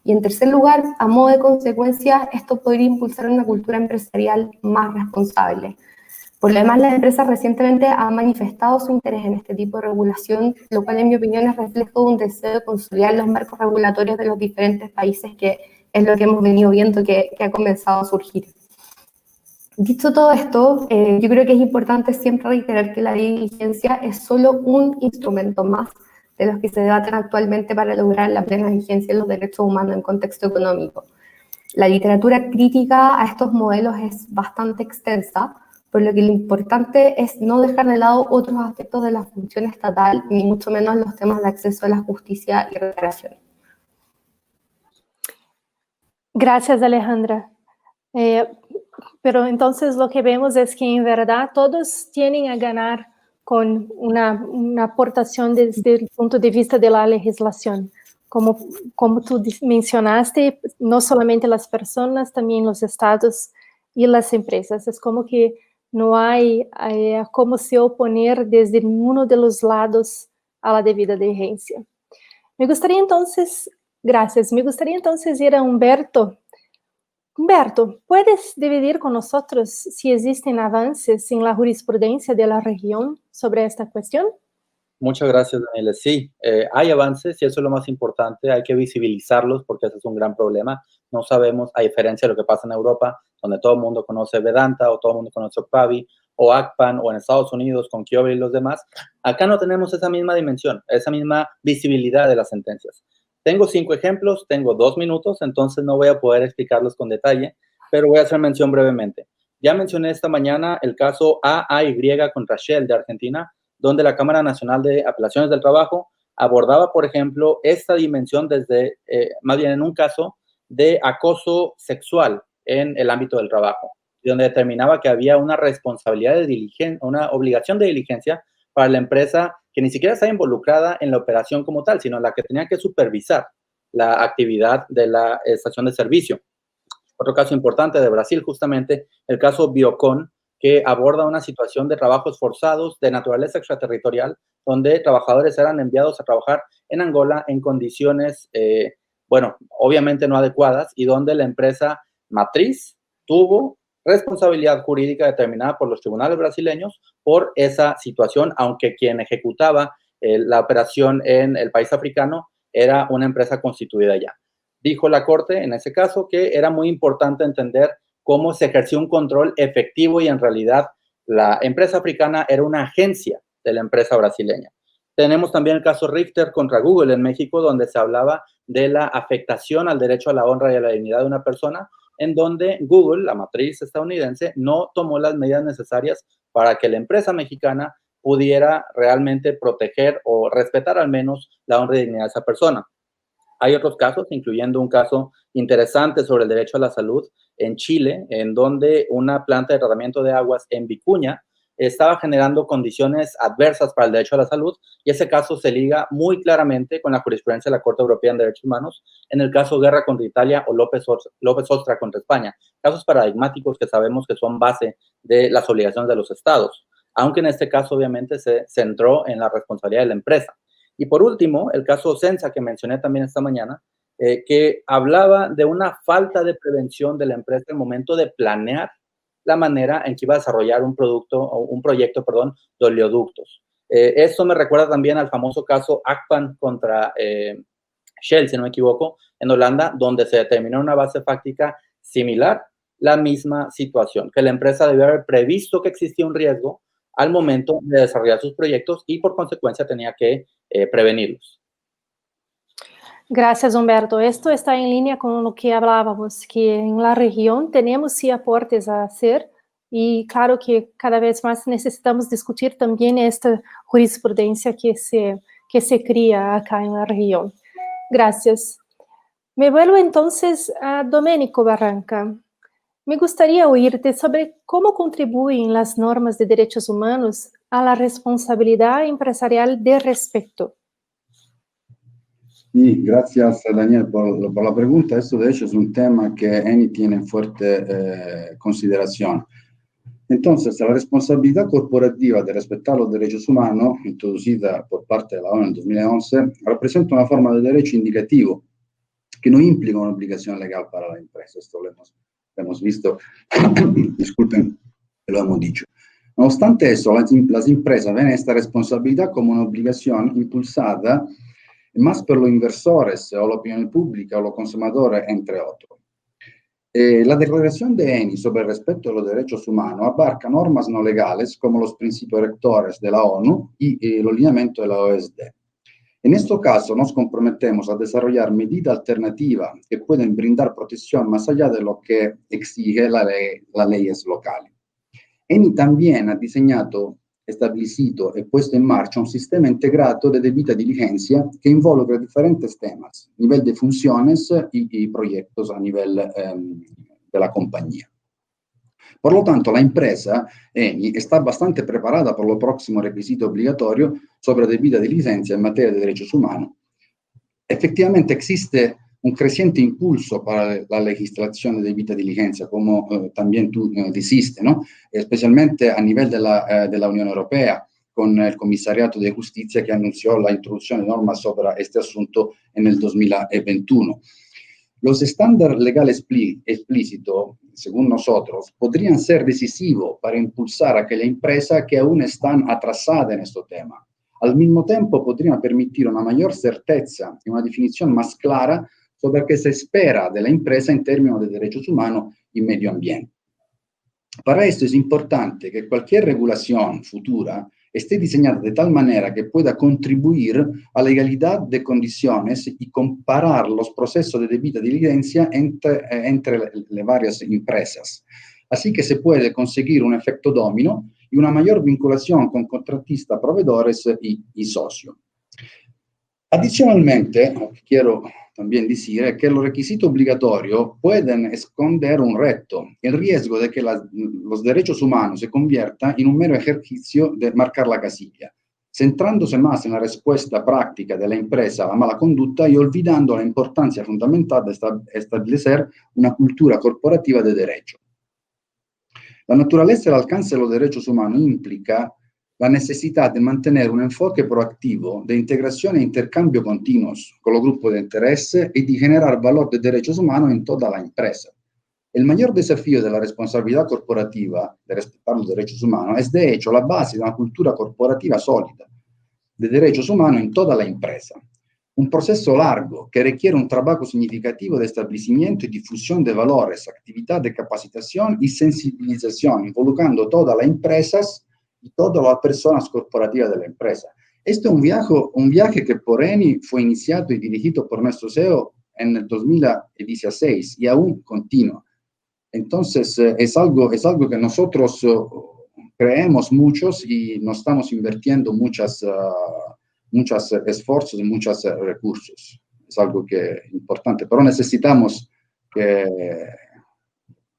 Y en tercer lugar, a modo de consecuencia, esto podría impulsar una cultura empresarial más responsable. Por lo demás, las empresas recientemente han manifestado su interés en este tipo de regulación, lo cual en mi opinión es reflejo de un deseo de consolidar los marcos regulatorios de los diferentes países, que es lo que hemos venido viendo que ha comenzado a surgir. Dicho todo esto, yo creo que es importante siempre reiterar que la ley de vigencia es solo un instrumento más de los que se debaten actualmente para lograr la plena vigencia de los derechos humanos en contexto económico. La literatura crítica a estos modelos es bastante extensa, por lo que lo importante es no dejar de lado otros aspectos de la función estatal, ni mucho menos los temas de acceso a la justicia y reparación. Gracias, Alejandra. Pero entonces lo que vemos es que en verdad todos tienen a ganar con una aportación desde el punto de vista de la legislación. Como tú mencionaste, no solamente las personas, también los estados y las empresas. Es como que no hay cómo se oponer desde ninguno de los lados a la debida diligencia. Me gustaría entonces ir a Humberto. Humberto, ¿puedes dividir con nosotros si existen avances en la jurisprudencia de la región sobre esta cuestión? Muchas gracias, Daniela. Sí, hay avances y eso es lo más importante. Hay que visibilizarlos porque ese es un gran problema. No sabemos, a diferencia de lo que pasa en Europa, donde todo el mundo conoce Vedanta o todo el mundo conoce Octavi o ACPAN, o en Estados Unidos con Kyober y los demás, acá no tenemos esa misma dimensión, esa misma visibilidad de las sentencias. Tengo 5 ejemplos, tengo 2 minutos, entonces no voy a poder explicarlos con detalle, pero voy a hacer mención brevemente. Ya mencioné esta mañana el caso AAY contra Shell de Argentina, donde la Cámara Nacional de Apelaciones del Trabajo abordaba, por ejemplo, esta dimensión desde, más bien en un caso de acoso sexual en el ámbito del trabajo, donde determinaba que había una responsabilidad de diligencia, una obligación de diligencia para la empresa que ni siquiera estaba involucrada en la operación como tal, sino la que tenía que supervisar la actividad de la estación de servicio. Otro caso importante de Brasil, justamente, el caso Biocon, que aborda una situación de trabajos forzados de naturaleza extraterritorial, donde trabajadores eran enviados a trabajar en Angola en condiciones, bueno, obviamente no adecuadas, y donde la empresa matriz tuvo responsabilidad jurídica determinada por los tribunales brasileños por esa situación, aunque quien ejecutaba la operación en el país africano era una empresa constituida ya. Dijo la Corte en ese caso que era muy importante entender cómo se ejerció un control efectivo y en realidad la empresa africana era una agencia de la empresa brasileña. Tenemos también el caso Richter contra Google en México, donde se hablaba de la afectación al derecho a la honra y a la dignidad de una persona, en donde Google, la matriz estadounidense, no tomó las medidas necesarias para que la empresa mexicana pudiera realmente proteger o respetar al menos la honra y dignidad de esa persona. Hay otros casos, incluyendo un caso interesante sobre el derecho a la salud en Chile, en donde una planta de tratamiento de aguas en Vicuña estaba generando condiciones adversas para el derecho a la salud, y ese caso se liga muy claramente con la jurisprudencia de la Corte Europea de Derechos Humanos en el caso Guerra contra Italia o López Ostra contra España, casos paradigmáticos que sabemos que son base de las obligaciones de los estados, aunque en este caso obviamente se centró en la responsabilidad de la empresa. Y por último, el caso Ocensa, que mencioné también esta mañana, que hablaba de una falta de prevención de la empresa en el momento de planear la manera en que iba a desarrollar un proyecto de oleoductos. Esto me recuerda también al famoso caso ACPAN contra Shell, si no me equivoco, en Holanda, donde se determinó una base fáctica similar, la misma situación, que la empresa debió haber previsto que existía un riesgo al momento de desarrollar sus proyectos y por consecuencia tenía que prevenirlos. Gracias, Humberto. Esto está en línea con lo que hablábamos, que en la región tenemos sí aportes a hacer y claro que cada vez más necesitamos discutir también esta jurisprudencia que se cría acá en la región. Gracias. Me vuelvo entonces a Domenico Barranca. Me gustaría oírte sobre cómo contribuyen las normas de derechos humanos a la responsabilidad empresarial de respeto. Sí, gracias Daniel por la pregunta. Esto de hecho es un tema que ENI tiene en fuerte consideración. Entonces, la responsabilidad corporativa de respetar los derechos humanos, introducida por parte de la ONU en 2011, representa una forma de derecho indicativo que no implica una obligación legal para la empresa. Esto lo hemos visto, disculpen, lo hemos dicho. No obstante eso, las empresas ven esta responsabilidad como una obligación impulsada más por los inversores o la opinión pública o los consumidores, entre otros. La Declaración de ENI sobre el respeto de los derechos humanos abarca normas no legales como los principios rectores de la ONU y los lineamientos de la OSD. En este caso, nos comprometemos a desarrollar medidas alternativas que pueden brindar protección más allá de lo que exige las leyes locales. ENI también ha diseñado, establecido y puesto en marcha un sistema integrado de debida diligencia que involucra diferentes temas, nivel de funciones y proyectos a nivel de la compañía. Por lo tanto, la empresa ENI está bastante preparada por los próximos requisitos obligatorios sobre debida diligencia en materia de derechos humanos. Efectivamente, existe un creciente impulso para la legislación de debida diligencia, como también tú dijiste, ¿no? Especialmente a nivel de la Unión Europea, con el Comisariato de Justicia que anunció la introducción de normas sobre este asunto en el 2021. Los estándares legales explícitos, según nosotros, podrían ser decisivos para impulsar a aquellas empresas que aún están atrasadas en este tema. Al mismo tiempo, podrían permitir una mayor certeza y una definición más clara sobre qué se espera de la empresa en términos de derechos humanos y medio ambiente. Para esto es importante que cualquier regulación futura esté diseñada de tal manera que pueda contribuir a la igualdad de condiciones y comparar los procesos de debida diligencia entre las varias empresas. Así que se puede conseguir un efecto dominó y una mayor vinculación con contratistas, proveedores y socios. Adicionalmente, quiero también decir que los requisitos obligatorios pueden esconder un reto, el riesgo de que los derechos humanos se conviertan en un mero ejercicio de marcar la casilla, centrándose más en la respuesta práctica de la empresa a la mala conducta y olvidando la importancia fundamental de establecer una cultura corporativa de derecho. La naturaleza y el alcance de los derechos humanos implica la necesidad de mantener un enfoque proactivo de integración e intercambio continuos con los grupos de interés y de generar valor de derechos humanos en toda la empresa. El mayor desafío de la responsabilidad corporativa de respetar los derechos humanos es de hecho la base de una cultura corporativa sólida de derechos humanos en toda la empresa. Un proceso largo que requiere un trabajo significativo de establecimiento y difusión de valores, actividad de capacitación y sensibilización, involucrando todas las empresas y todas las personas corporativas de la empresa. Este es un viaje que por ENI fue iniciado y dirigido por nuestro CEO en el 2016 y aún continúa. Entonces, es algo que nosotros creemos muchos y nos estamos invirtiendo muchos esfuerzos y muchos recursos. Es algo que es importante, pero necesitamos que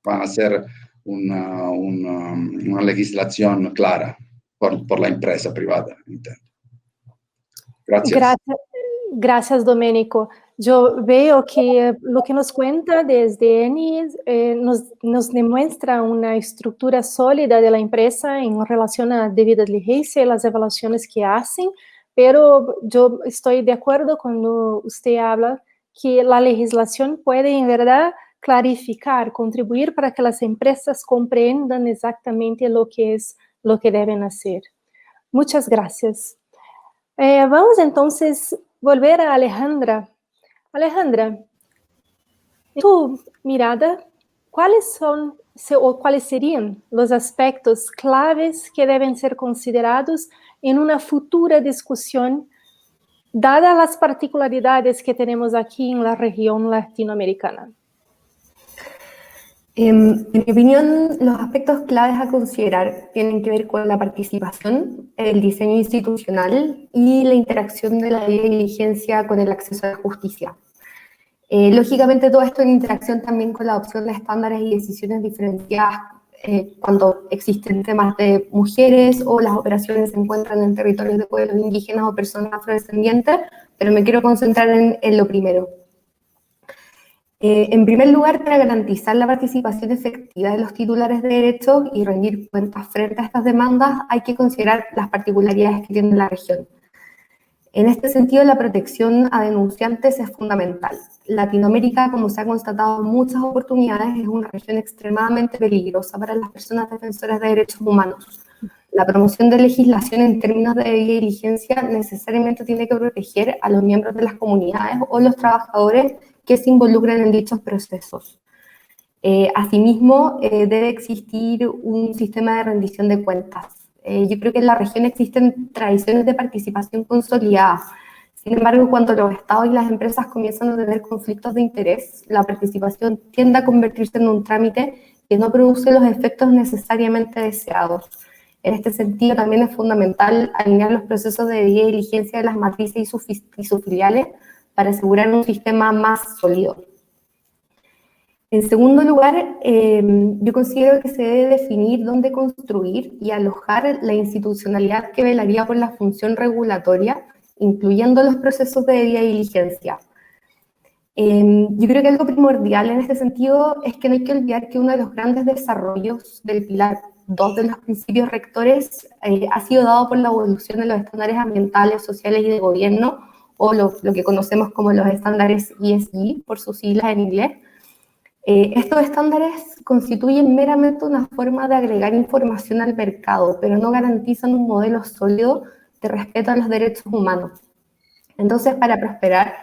van a ser una legislación clara por la empresa privada. Gracias. Gracias, Domenico. Yo veo que lo que nos cuenta desde ENI nos demuestra una estructura sólida de la empresa en relación a debida diligencia y las evaluaciones que hacen, pero yo estoy de acuerdo cuando usted habla que la legislación puede en verdad clarificar, contribuir para que las empresas comprendan exactamente lo que deben hacer. Muchas gracias. Vamos entonces a volver a Alejandra. Alejandra, en tu mirada, ¿cuáles serían los aspectos claves que deben ser considerados en una futura discusión, dadas las particularidades que tenemos aquí en la región latinoamericana? En mi opinión, los aspectos claves a considerar tienen que ver con la participación, el diseño institucional y la interacción de la ley de diligencia con el acceso a la justicia. Lógicamente, todo esto en interacción también con la adopción de estándares y decisiones diferenciadas cuando existen temas de mujeres o las operaciones se encuentran en territorios de pueblos indígenas o personas afrodescendientes, pero me quiero concentrar en lo primero. En primer lugar, para garantizar la participación efectiva de los titulares de derechos y rendir cuentas frente a estas demandas, hay que considerar las particularidades que tiene la región. En este sentido, la protección a denunciantes es fundamental. Latinoamérica, como se ha constatado en muchas oportunidades, es una región extremadamente peligrosa para las personas defensoras de derechos humanos. La promoción de legislación en términos de debida diligencia necesariamente tiene que proteger a los miembros de las comunidades o los trabajadores que se involucran en dichos procesos. Asimismo, debe existir un sistema de rendición de cuentas. Yo creo que en la región existen tradiciones de participación consolidadas. Sin embargo, cuando los estados y las empresas comienzan a tener conflictos de interés, la participación tiende a convertirse en un trámite que no produce los efectos necesariamente deseados. En este sentido, también es fundamental alinear los procesos de debida diligencia de las matrices y sus filiales para asegurar un sistema más sólido. En segundo lugar, yo considero que se debe definir dónde construir y alojar la institucionalidad que velaría por la función regulatoria, incluyendo los procesos de debida diligencia. Yo creo que algo primordial en este sentido es que no hay que olvidar que uno de los grandes desarrollos del pilar 2 de los principios rectores ha sido dado por la evolución de los estándares ambientales, sociales y de gobierno, o lo que conocemos como los estándares ESG, por sus siglas en inglés. Estos estándares constituyen meramente una forma de agregar información al mercado, pero no garantizan un modelo sólido de respeto a los derechos humanos. Entonces, para prosperar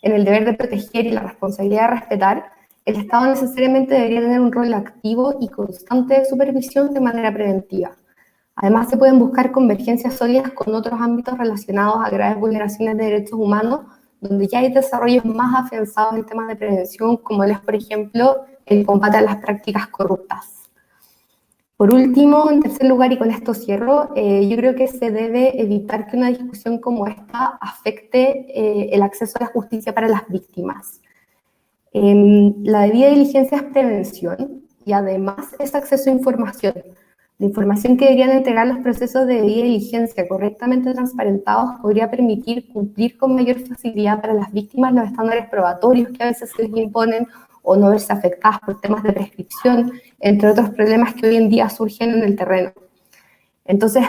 en el deber de proteger y la responsabilidad de respetar, el Estado necesariamente debería tener un rol activo y constante de supervisión de manera preventiva. Además, se pueden buscar convergencias sólidas con otros ámbitos relacionados a graves vulneraciones de derechos humanos, donde ya hay desarrollos más afianzados en temas de prevención, como es, por ejemplo, el combate a las prácticas corruptas. Por último, en tercer lugar, y con esto cierro, yo creo que se debe evitar que una discusión como esta afecte el acceso a la justicia para las víctimas. La debida diligencia es prevención y además es acceso a información. La información que deberían entregar los procesos de debida diligencia correctamente transparentados podría permitir cumplir con mayor facilidad para las víctimas los estándares probatorios que a veces se les imponen o no verse afectadas por temas de prescripción, entre otros problemas que hoy en día surgen en el terreno. Entonces,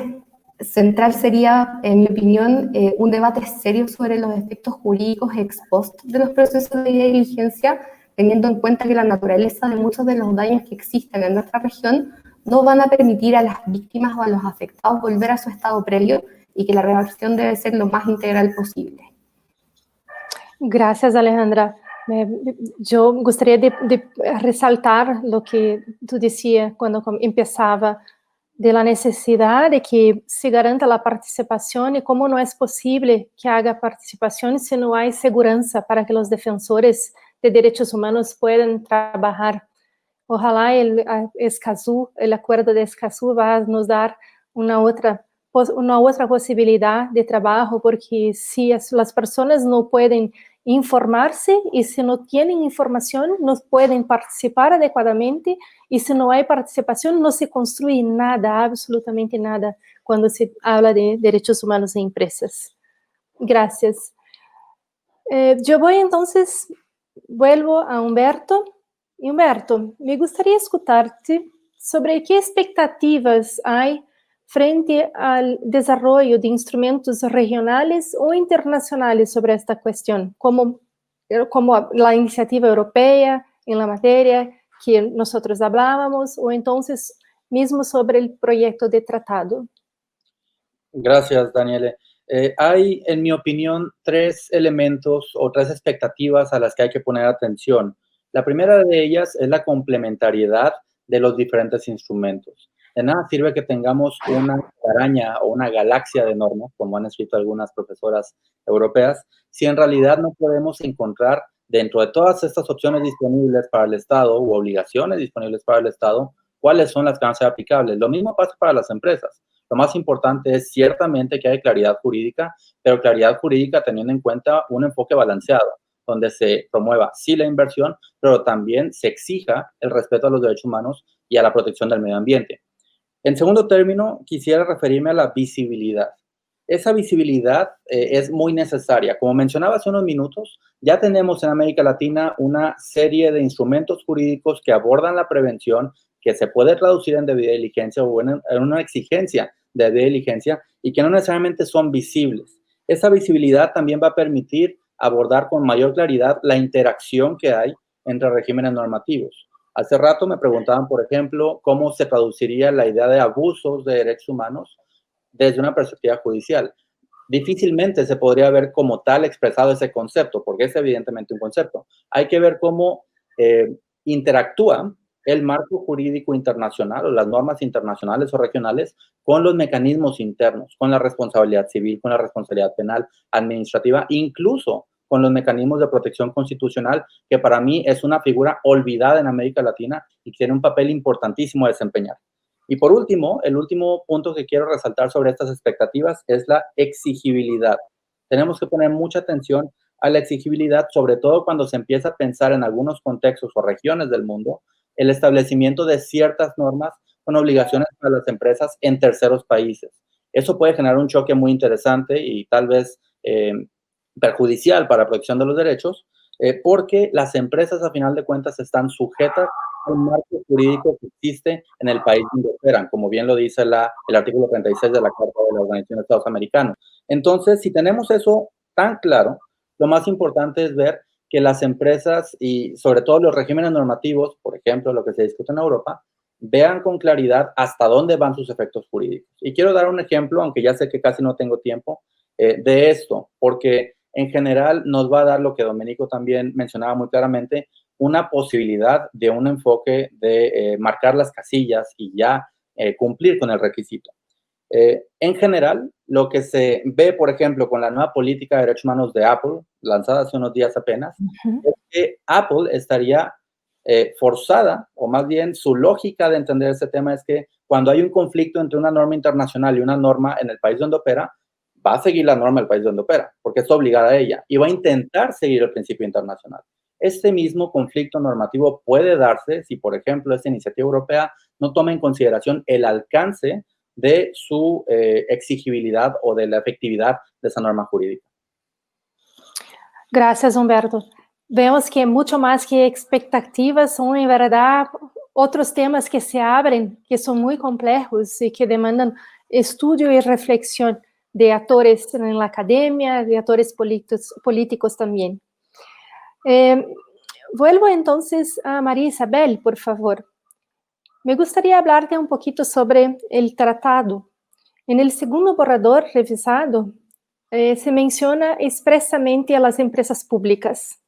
central sería, en mi opinión, un debate serio sobre los efectos jurídicos ex post de los procesos de debida diligencia, teniendo en cuenta que la naturaleza de muchos de los daños que existen en nuestra región no van a permitir a las víctimas o a los afectados volver a su estado previo y que la reversión debe ser lo más integral posible. Gracias, Alejandra. Yo gostaria de resaltar lo que tú decías cuando empezaba, de la necesidad de que se garanta la participación y cómo no es posible que haga participación si no hay seguridad para que los defensores de derechos humanos puedan trabajar. Ojalá el acuerdo de Escazú va a nos dar una otra posibilidad de trabajo, porque si las personas no pueden informarse y si no tienen información no pueden participar adecuadamente, y si no hay participación no se construye nada, absolutamente nada, cuando se habla de derechos humanos en empresas. Gracias. Yo voy entonces, vuelvo a Humberto. Humberto, me gustaría escucharte sobre qué expectativas hay frente al desarrollo de instrumentos regionales o internacionales sobre esta cuestión, como la iniciativa europea en la materia que nosotros hablábamos, o entonces mismo sobre el proyecto de tratado. Gracias, Daniele. Hay, en mi opinión, tres elementos o tres expectativas a las que hay que poner atención. La primera de ellas es la complementariedad de los diferentes instrumentos. De nada sirve que tengamos una araña o una galaxia de normas, como han escrito algunas profesoras europeas, si en realidad no podemos encontrar dentro de todas estas opciones disponibles para el Estado u obligaciones disponibles para el Estado, cuáles son las que van a ser aplicables. Lo mismo pasa para las empresas. Lo más importante es ciertamente que haya claridad jurídica, pero claridad jurídica teniendo en cuenta un enfoque balanceado, donde se promueva sí la inversión, pero también se exija el respeto a los derechos humanos y a la protección del medio ambiente. En segundo término, quisiera referirme a la visibilidad. esa visibilidad es muy necesaria. Como mencionaba hace unos minutos, ya tenemos en América Latina una serie de instrumentos jurídicos que abordan la prevención, que se puede traducir en debida diligencia o en una exigencia de debida diligencia y que no necesariamente son visibles. Esa visibilidad también va a permitir abordar con mayor claridad la interacción que hay entre regímenes normativos. Hace rato me preguntaban, por ejemplo, cómo se traduciría la idea de abusos de derechos humanos desde una perspectiva judicial. Difícilmente se podría ver como tal expresado ese concepto, porque es evidentemente un concepto. Hay que ver cómo interactúa el marco jurídico internacional o las normas internacionales o regionales con los mecanismos internos, con la responsabilidad civil, con la responsabilidad penal, administrativa, incluso con los mecanismos de protección constitucional, que para mí es una figura olvidada en América Latina y tiene un papel importantísimo a desempeñar. Y por último, el último punto que quiero resaltar sobre estas expectativas es la exigibilidad. Tenemos que poner mucha atención a la exigibilidad, sobre todo cuando se empieza a pensar en algunos contextos o regiones del mundo, el establecimiento de ciertas normas con obligaciones para las empresas en terceros países. Eso puede generar un choque muy interesante y tal vez perjudicial para la protección de los derechos, porque las empresas, a final de cuentas, están sujetas al marco jurídico que existe en el país donde operan, como bien lo dice el artículo 36 de la Carta de la Organización de Estados Americanos. Entonces, si tenemos eso tan claro, lo más importante es ver que las empresas y sobre todo los regímenes normativos, por ejemplo, lo que se discute en Europa, vean con claridad hasta dónde van sus efectos jurídicos. Y quiero dar un ejemplo, aunque ya sé que casi no tengo tiempo, de esto, porque en general nos va a dar lo que Domenico también mencionaba muy claramente, una posibilidad de un enfoque de marcar las casillas y ya cumplir con el requisito. En general, lo que se ve, por ejemplo, con la nueva política de derechos humanos de Apple, lanzada hace unos días apenas, es que Apple estaría forzada, o más bien su lógica de entender este tema es que cuando hay un conflicto entre una norma internacional y una norma en el país donde opera, va a seguir la norma del país donde opera, porque es obligada a ella, y va a intentar seguir el principio internacional. Este mismo conflicto normativo puede darse si, por ejemplo, esta iniciativa europea no toma en consideración el alcance de su exigibilidad o de la efectividad de esa norma jurídica. Gracias, Humberto. Vemos que mucho más que expectativas son, en verdad, otros temas que se abren, que son muy complejos y que demandan estudio y reflexión de actores en la academia, de actores políticos también. Vuelvo entonces a María Isabel, por favor. Me gustaría hablarte un poquito sobre el tratado. En el segundo borrador revisado, se menciona expresamente a las empresas públicas.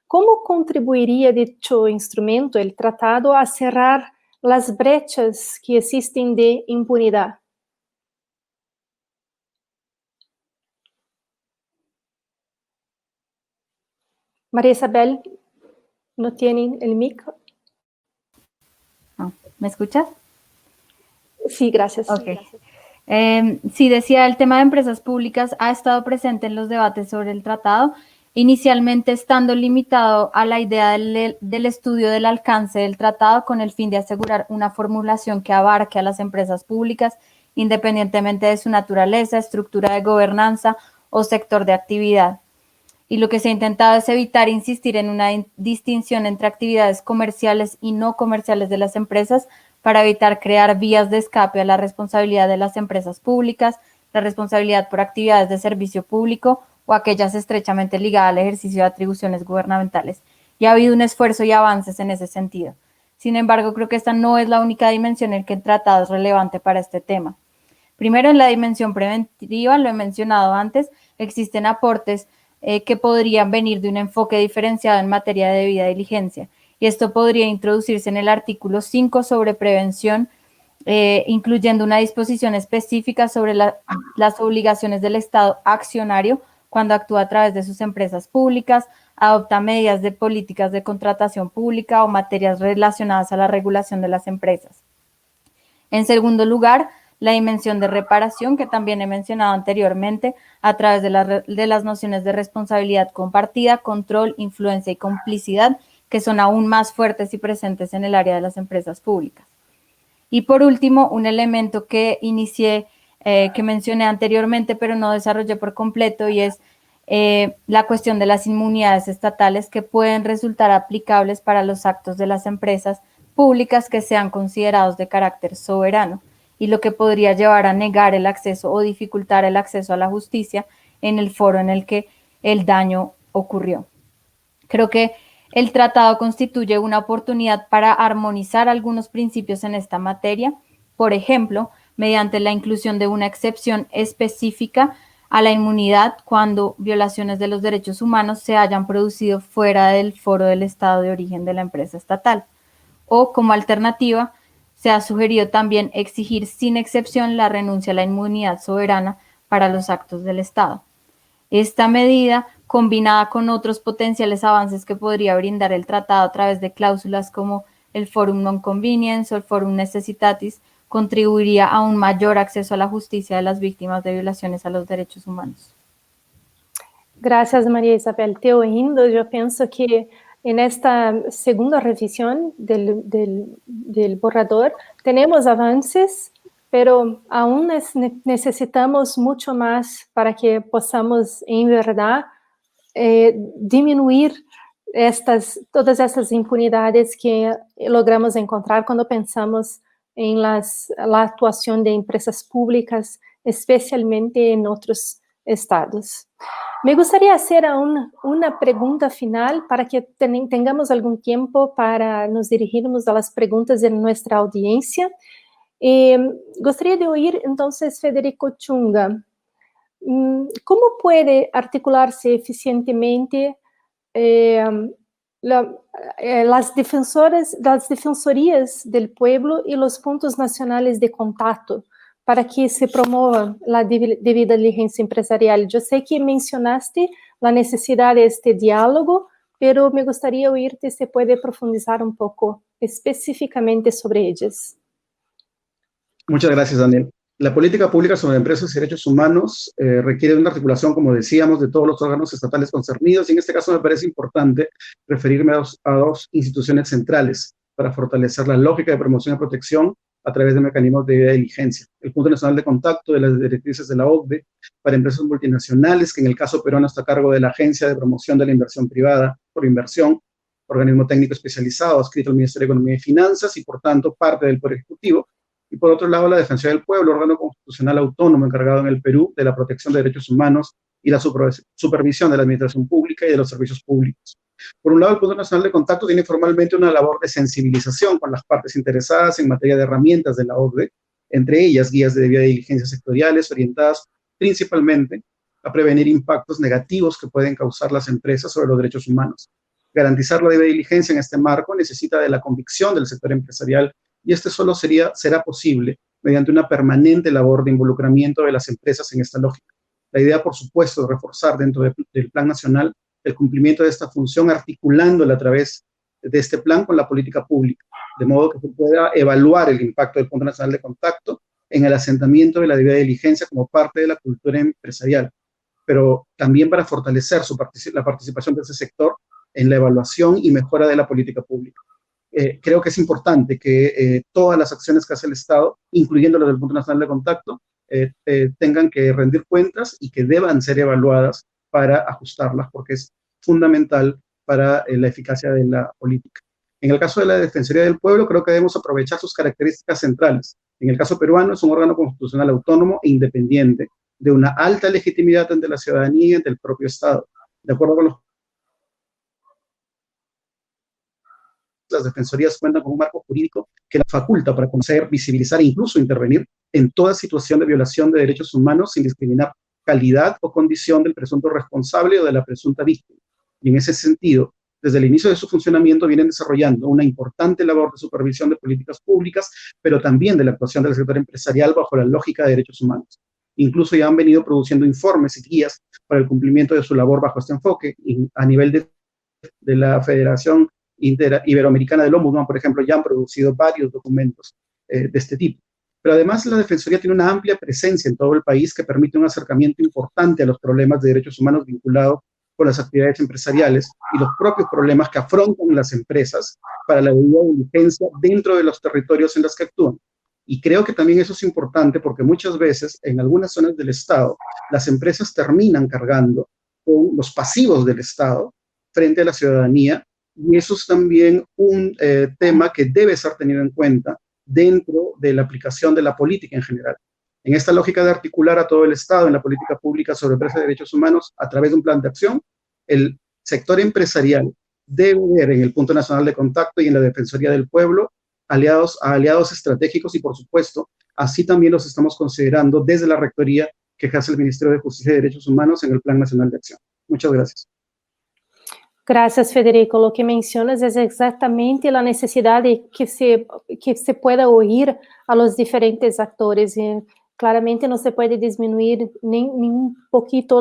¿Cómo contribuiría dicho instrumento, el tratado, a cerrar las brechas que existen de impunidad? María Isabel, ¿no tienen el micro? ¿Me escuchas? Sí, gracias. Ok. Sí, decía, el tema de empresas públicas ha estado presente en los debates sobre el tratado, inicialmente estando limitado a la idea del estudio del alcance del tratado con el fin de asegurar una formulación que abarque a las empresas públicas independientemente de su naturaleza, estructura de gobernanza o sector de actividad. Y lo que se ha intentado es evitar insistir en una distinción entre actividades comerciales y no comerciales de las empresas para evitar crear vías de escape a la responsabilidad de las empresas públicas, la responsabilidad por actividades de servicio público o aquellas estrechamente ligadas al ejercicio de atribuciones gubernamentales. Y ha habido un esfuerzo y avances en ese sentido. Sin embargo, creo que esta no es la única dimensión en que el tratado es relevante para este tema. Primero, en la dimensión preventiva, lo he mencionado antes, existen aportes que podrían venir de un enfoque diferenciado en materia de debida diligencia. Y esto podría introducirse en el artículo 5 sobre prevención, incluyendo una disposición específica sobre las obligaciones del Estado accionario cuando actúa a través de sus empresas públicas, adopta medidas de políticas de contratación pública o materias relacionadas a la regulación de las empresas. En segundo lugar, la dimensión de reparación, que también he mencionado anteriormente, a través de las nociones de responsabilidad compartida, control, influencia y complicidad, que son aún más fuertes y presentes en el área de las empresas públicas. Y por último, un elemento que inicié que mencioné anteriormente, pero no desarrollé por completo, y es la cuestión de las inmunidades estatales que pueden resultar aplicables para los actos de las empresas públicas que sean considerados de carácter soberano, y lo que podría llevar a negar el acceso o dificultar el acceso a la justicia en el foro en el que el daño ocurrió. Creo que el tratado constituye una oportunidad para armonizar algunos principios en esta materia, por ejemplo, mediante la inclusión de una excepción específica a la inmunidad cuando violaciones de los derechos humanos se hayan producido fuera del foro del estado de origen de la empresa estatal. O, como alternativa, se ha sugerido también exigir sin excepción la renuncia a la inmunidad soberana para los actos del Estado. Esta medida, combinada con otros potenciales avances que podría brindar el tratado a través de cláusulas como el forum non conveniens o el forum necessitatis, contribuiría a un mayor acceso a la justicia de las víctimas de violaciones a los derechos humanos. Gracias, María Isabel. Te ouvindo, yo pienso que en esta segunda revisión del borrador tenemos avances, pero aún necesitamos mucho más para que podamos, en verdad, disminuir todas estas impunidades que logramos encontrar cuando pensamos en la actuación de empresas públicas, especialmente en otros estados. Me gustaría hacer aún una pregunta final para que tengamos algún tiempo para nos dirigirnos a las preguntas de nuestra audiencia. Gostaria de oír entonces Federico Chunga. ¿Cómo puede articularse eficientemente las defensorías del pueblo y los puntos nacionales de contacto para que se promueva la debida diligencia empresarial? Yo sé que mencionaste la necesidad de este diálogo, pero me gustaría oírte si puede profundizar un poco específicamente sobre ellas. Muchas gracias, Daniel. La política pública sobre empresas y derechos humanos requiere de una articulación, como decíamos, de todos los órganos estatales concernidos, y en este caso me parece importante referirme a dos instituciones centrales para fortalecer la lógica de promoción y protección a través de mecanismos de debida diligencia. El Punto Nacional de Contacto de las directrices de la OCDE para empresas multinacionales, que en el caso peruano está a cargo de la Agencia de Promoción de la Inversión Privada por Inversión, organismo técnico especializado adscrito al Ministerio de Economía y Finanzas y, por tanto, parte del Poder Ejecutivo. Y por otro lado, la Defensoría del Pueblo, órgano constitucional autónomo encargado en el Perú de la protección de derechos humanos y la supervisión de la administración pública y de los servicios públicos. Por un lado, el Punto Nacional de Contacto tiene formalmente una labor de sensibilización con las partes interesadas en materia de herramientas de la OCDE, entre ellas guías de debida diligencia sectoriales orientadas principalmente a prevenir impactos negativos que pueden causar las empresas sobre los derechos humanos. Garantizar la debida diligencia en este marco necesita de la convicción del sector empresarial, y este solo será posible mediante una permanente labor de involucramiento de las empresas en esta lógica. La idea, por supuesto, es reforzar dentro del Plan Nacional el cumplimiento de esta función, articulándola a través de este plan con la política pública, de modo que se pueda evaluar el impacto del Punto Nacional de Contacto en el asentamiento de la debida diligencia como parte de la cultura empresarial, pero también para fortalecer la participación de ese sector en la evaluación y mejora de la política pública. Creo que es importante que todas las acciones que hace el Estado, incluyendo las del Punto Nacional de Contacto, tengan que rendir cuentas y que deban ser evaluadas para ajustarlas, porque es fundamental para la eficacia de la política. En el caso de la Defensoría del Pueblo, creo que debemos aprovechar sus características centrales. En el caso peruano, es un órgano constitucional autónomo e independiente, de una alta legitimidad ante la ciudadanía y ante el propio Estado. De acuerdo con las defensorías cuentan con un marco jurídico que la faculta para conocer, visibilizar e incluso intervenir en toda situación de violación de derechos humanos sin discriminar calidad o condición del presunto responsable o de la presunta víctima. Y en ese sentido, desde el inicio de su funcionamiento vienen desarrollando una importante labor de supervisión de políticas públicas, pero también de la actuación del sector empresarial bajo la lógica de derechos humanos. Incluso ya han venido produciendo informes y guías para el cumplimiento de su labor bajo este enfoque, y a nivel de la Federación Iberoamericana del Ombudsman, por ejemplo, ya han producido varios documentos de este tipo. Pero además la Defensoría tiene una amplia presencia en todo el país que permite un acercamiento importante a los problemas de derechos humanos vinculados con las actividades empresariales y los propios problemas que afrontan las empresas para la debida diligencia dentro de los territorios en los que actúan. Y creo que también eso es importante porque muchas veces en algunas zonas del Estado las empresas terminan cargando con los pasivos del Estado frente a la ciudadanía, y eso es también un tema que debe ser tenido en cuenta dentro de la aplicación de la política en general. En esta lógica de articular a todo el Estado en la política pública sobre presa de derechos humanos a través de un plan de acción, el sector empresarial debe ver en el Punto Nacional de Contacto y en la Defensoría del Pueblo aliados estratégicos, y por supuesto, así también los estamos considerando desde la Rectoría que ejerce el Ministerio de Justicia y Derechos Humanos en el Plan Nacional de Acción. Muchas gracias. Gracias, Federico. Lo que mencionas es exactamente la necesidad de que se pueda oír a los diferentes actores. Claramente no se puede disminuir ni un poquito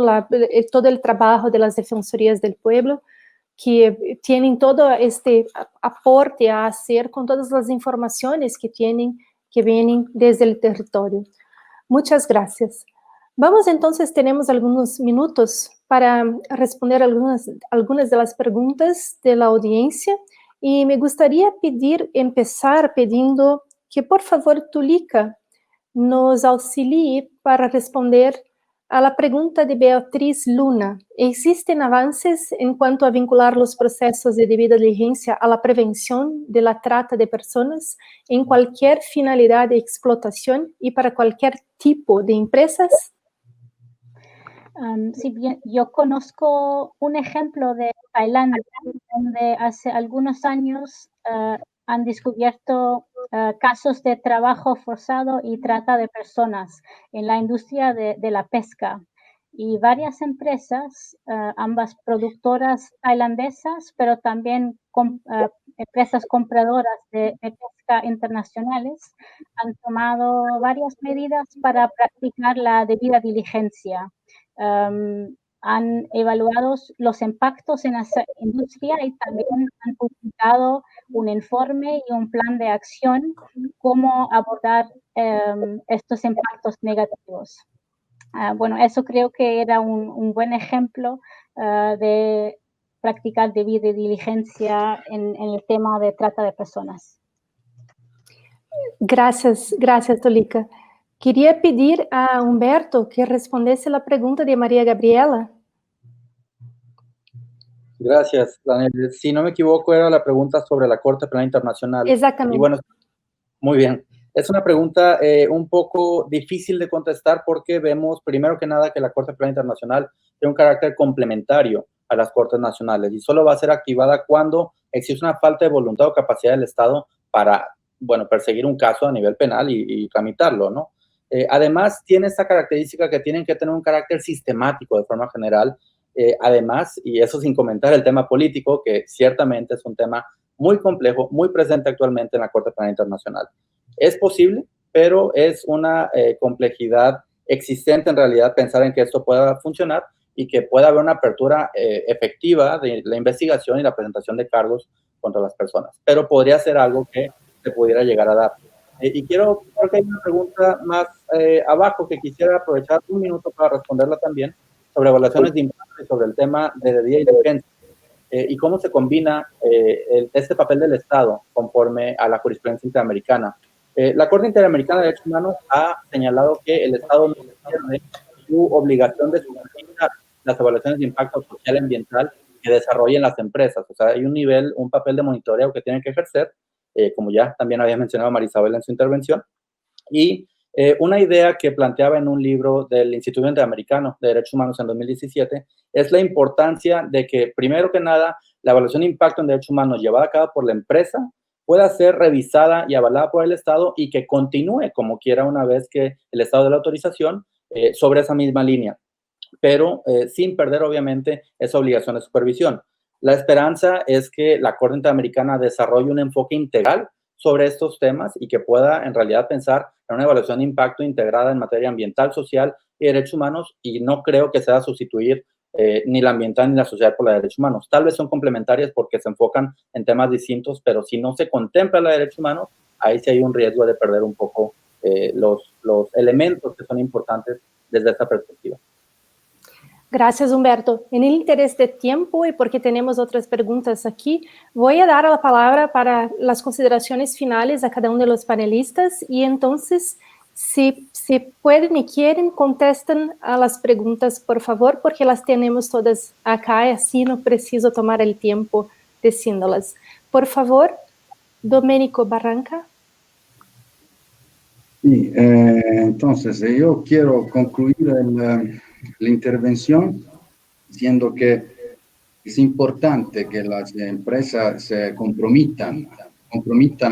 todo el trabajo de las defensorías del pueblo, que tienen todo este aporte a hacer con todas las informaciones que vienen desde el territorio. Muchas gracias. Vamos entonces, tenemos algunos minutos para responder algunas de las preguntas de la audiencia, y me gustaría empezar pidiendo que por favor Tulica nos auxilie para responder a la pregunta de Beatriz Luna. ¿Existen avances en cuanto a vincular los procesos de debida diligencia a la prevención de la trata de personas en cualquier finalidad de explotación y para cualquier tipo de empresas? Sí, bien, yo conozco un ejemplo de Tailandia, donde hace algunos años han descubierto casos de trabajo forzado y trata de personas en la industria de la pesca. Y varias empresas, ambas productoras tailandesas, pero también empresas compradoras de pesca internacionales, han tomado varias medidas para practicar la debida diligencia. Han evaluado los impactos en esa industria y también han publicado un informe y un plan de acción cómo abordar estos impactos negativos. Bueno, eso creo que era un buen ejemplo de practicar debida diligencia en el tema de trata de personas. Gracias, Tulica. Quería pedir a Humberto que respondiese la pregunta de María Gabriela. Gracias, Daniel. Si no me equivoco, era la pregunta sobre la Corte Penal Internacional. Exactamente. Y bueno, muy bien. Es una pregunta un poco difícil de contestar porque vemos, primero que nada, que la Corte Penal Internacional tiene un carácter complementario a las Cortes Nacionales y solo va a ser activada cuando existe una falta de voluntad o capacidad del Estado para, bueno, perseguir un caso a nivel penal y tramitarlo, ¿no? Además, tiene esta característica que tienen que tener un carácter sistemático de forma general. Además, y eso sin comentar el tema político, que ciertamente es un tema muy complejo, muy presente actualmente en la Corte Penal Internacional. Es posible, pero es una complejidad existente en realidad pensar en que esto pueda funcionar y que pueda haber una apertura efectiva de la investigación y la presentación de cargos contra las personas. Pero podría ser algo que se pudiera llegar a dar. Y creo que hay una pregunta más abajo que quisiera aprovechar un minuto para responderla también, sobre evaluaciones de impacto y sobre el tema de debida diligencia y cómo se combina este papel del Estado conforme a la jurisprudencia interamericana. La Corte Interamericana de Derechos Humanos ha señalado que el Estado no pierde su obligación de supervisar las evaluaciones de impacto social y ambiental que desarrollen las empresas. O sea, hay un papel de monitoreo que tienen que ejercer, como ya también había mencionado Marisabel en su intervención, y una idea que planteaba en un libro del Instituto Interamericano de Derechos Humanos en 2017 es la importancia de que, primero que nada, la evaluación de impacto en derechos humanos llevada a cabo por la empresa pueda ser revisada y avalada por el Estado y que continúe como quiera una vez que el Estado dé la autorización sobre esa misma línea, pero sin perder obviamente esa obligación de supervisión. La esperanza es que la Corte Interamericana desarrolle un enfoque integral sobre estos temas y que pueda en realidad pensar en una evaluación de impacto integrada en materia ambiental, social y derechos humanos, y no creo que sea sustituir ni la ambiental ni la social por la de derechos humanos. Tal vez son complementarias porque se enfocan en temas distintos, pero si no se contempla la de derechos humanos, ahí sí hay un riesgo de perder un poco los elementos que son importantes desde esta perspectiva. Gracias, Humberto. En el interés de tiempo y porque tenemos otras preguntas aquí, voy a dar la palabra para las consideraciones finales a cada uno de los panelistas y entonces, si pueden y quieren, contesten a las preguntas, por favor, porque las tenemos todas acá y así no preciso tomar el tiempo diciéndolas. Por favor, Domenico Barranca. Sí, entonces yo quiero concluir la intervención diciendo que es importante que las empresas se comprometan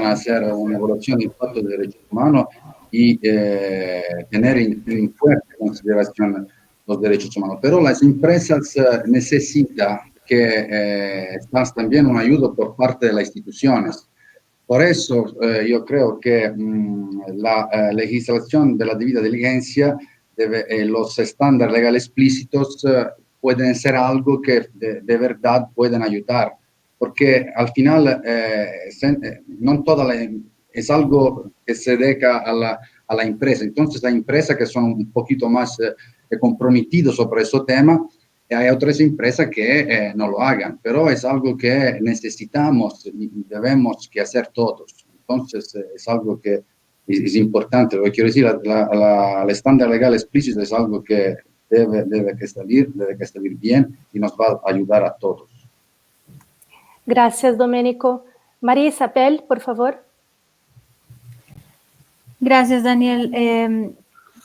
a hacer una evaluación de impacto de derechos humanos y tener en fuerte consideración los derechos humanos. Pero las empresas necesitan que también una ayuda por parte de las instituciones. Por eso yo creo que la legislación de la debida diligencia, los estándares legales explícitos pueden ser algo que de verdad pueden ayudar, porque al final no es algo que se deja a la empresa. Entonces, las empresas que son un poquito más comprometidas sobre ese tema, hay otras empresas que no lo hagan, pero es algo que necesitamos y debemos que hacer todos. Entonces, es algo que es importante. Lo que quiero decir, el estándar legal explícito es algo que debe que salir bien y nos va a ayudar a todos. Gracias, Domenico. María Isabel, por favor. Gracias, Daniel.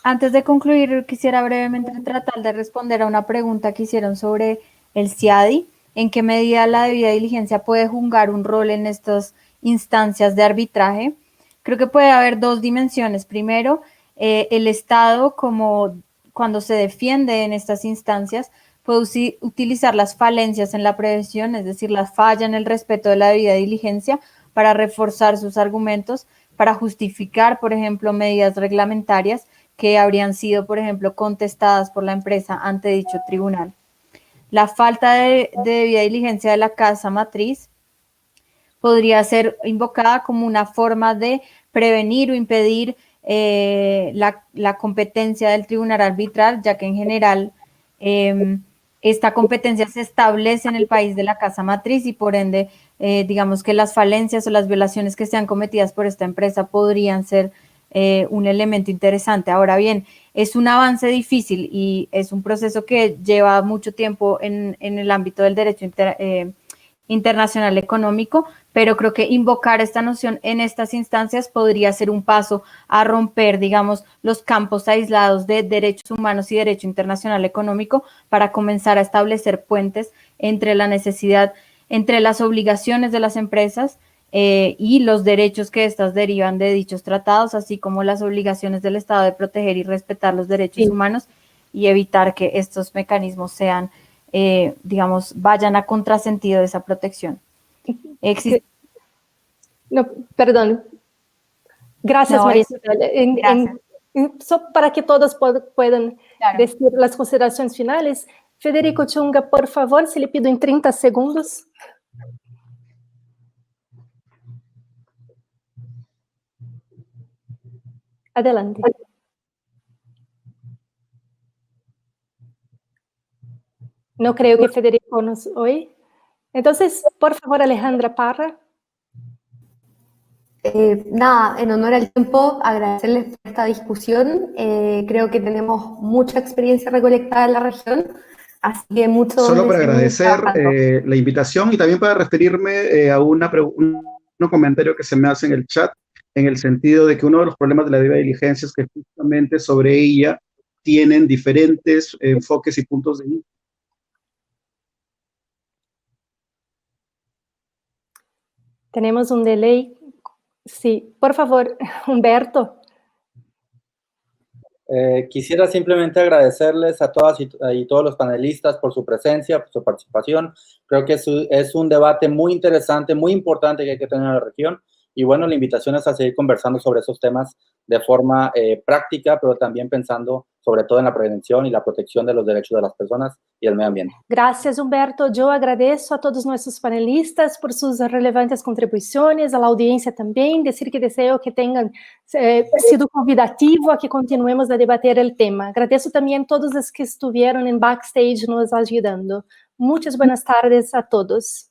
Antes de concluir, quisiera brevemente tratar de responder a una pregunta que hicieron sobre el CIADI. ¿En qué medida la debida diligencia puede jugar un rol en estas instancias de arbitraje? Creo que puede haber dos dimensiones. Primero, el Estado, como cuando se defiende en estas instancias, puede utilizar las falencias en la prevención, es decir, las fallas en el respeto de la debida diligencia, para reforzar sus argumentos, para justificar, por ejemplo, medidas reglamentarias que habrían sido, por ejemplo, contestadas por la empresa ante dicho tribunal. La falta de debida diligencia de la casa matriz podría ser invocada como una forma de prevenir o impedir la competencia del tribunal arbitral, ya que en general esta competencia se establece en el país de la casa matriz y por ende, digamos que las falencias o las violaciones que sean cometidas por esta empresa podrían ser un elemento interesante. Ahora bien, es un avance difícil y es un proceso que lleva mucho tiempo en el ámbito del derecho internacional económico, pero creo que invocar esta noción en estas instancias podría ser un paso a romper, digamos, los campos aislados de derechos humanos y derecho internacional económico para comenzar a establecer puentes entre la necesidad, entre las obligaciones de las empresas y los derechos que éstas derivan de dichos tratados, así como las obligaciones del Estado de proteger y respetar los derechos humanos y evitar que estos mecanismos sean digamos, vayan a contrasentido de esa protección. No, perdón. Gracias, María Isabel. Para que todos puedan decir las consideraciones finales, Federico Chunga, por favor, se le pido en 30 segundos. Adelante. No creo que Federico nos oye. Entonces, por favor, Alejandra Parra. Nada, en honor al tiempo, agradecerles por esta discusión. Creo que tenemos mucha experiencia recolectada en la región, así que mucho... Solo para agradecer la invitación y también para referirme a un comentario que se me hace en el chat, en el sentido de que uno de los problemas de la debida diligencia es que justamente sobre ella tienen diferentes enfoques y puntos de vista. Tenemos un delay. Sí, por favor, Humberto. Quisiera simplemente agradecerles a todas y todos los panelistas por su presencia, por su participación. Creo que es un debate muy interesante, muy importante que hay que tener en la región. Y bueno, la invitación es a seguir conversando sobre esos temas de forma práctica, pero también pensando sobre todo en la prevención y la protección de los derechos de las personas y el medio ambiente. Gracias, Humberto. Yo agradezco a todos nuestros panelistas por sus relevantes contribuciones, a la audiencia también, decir que deseo que tengan sido convidativo a que continuemos a debater el tema. Agradezco también a todos los que estuvieron en backstage nos ayudando. Muchas buenas tardes a todos.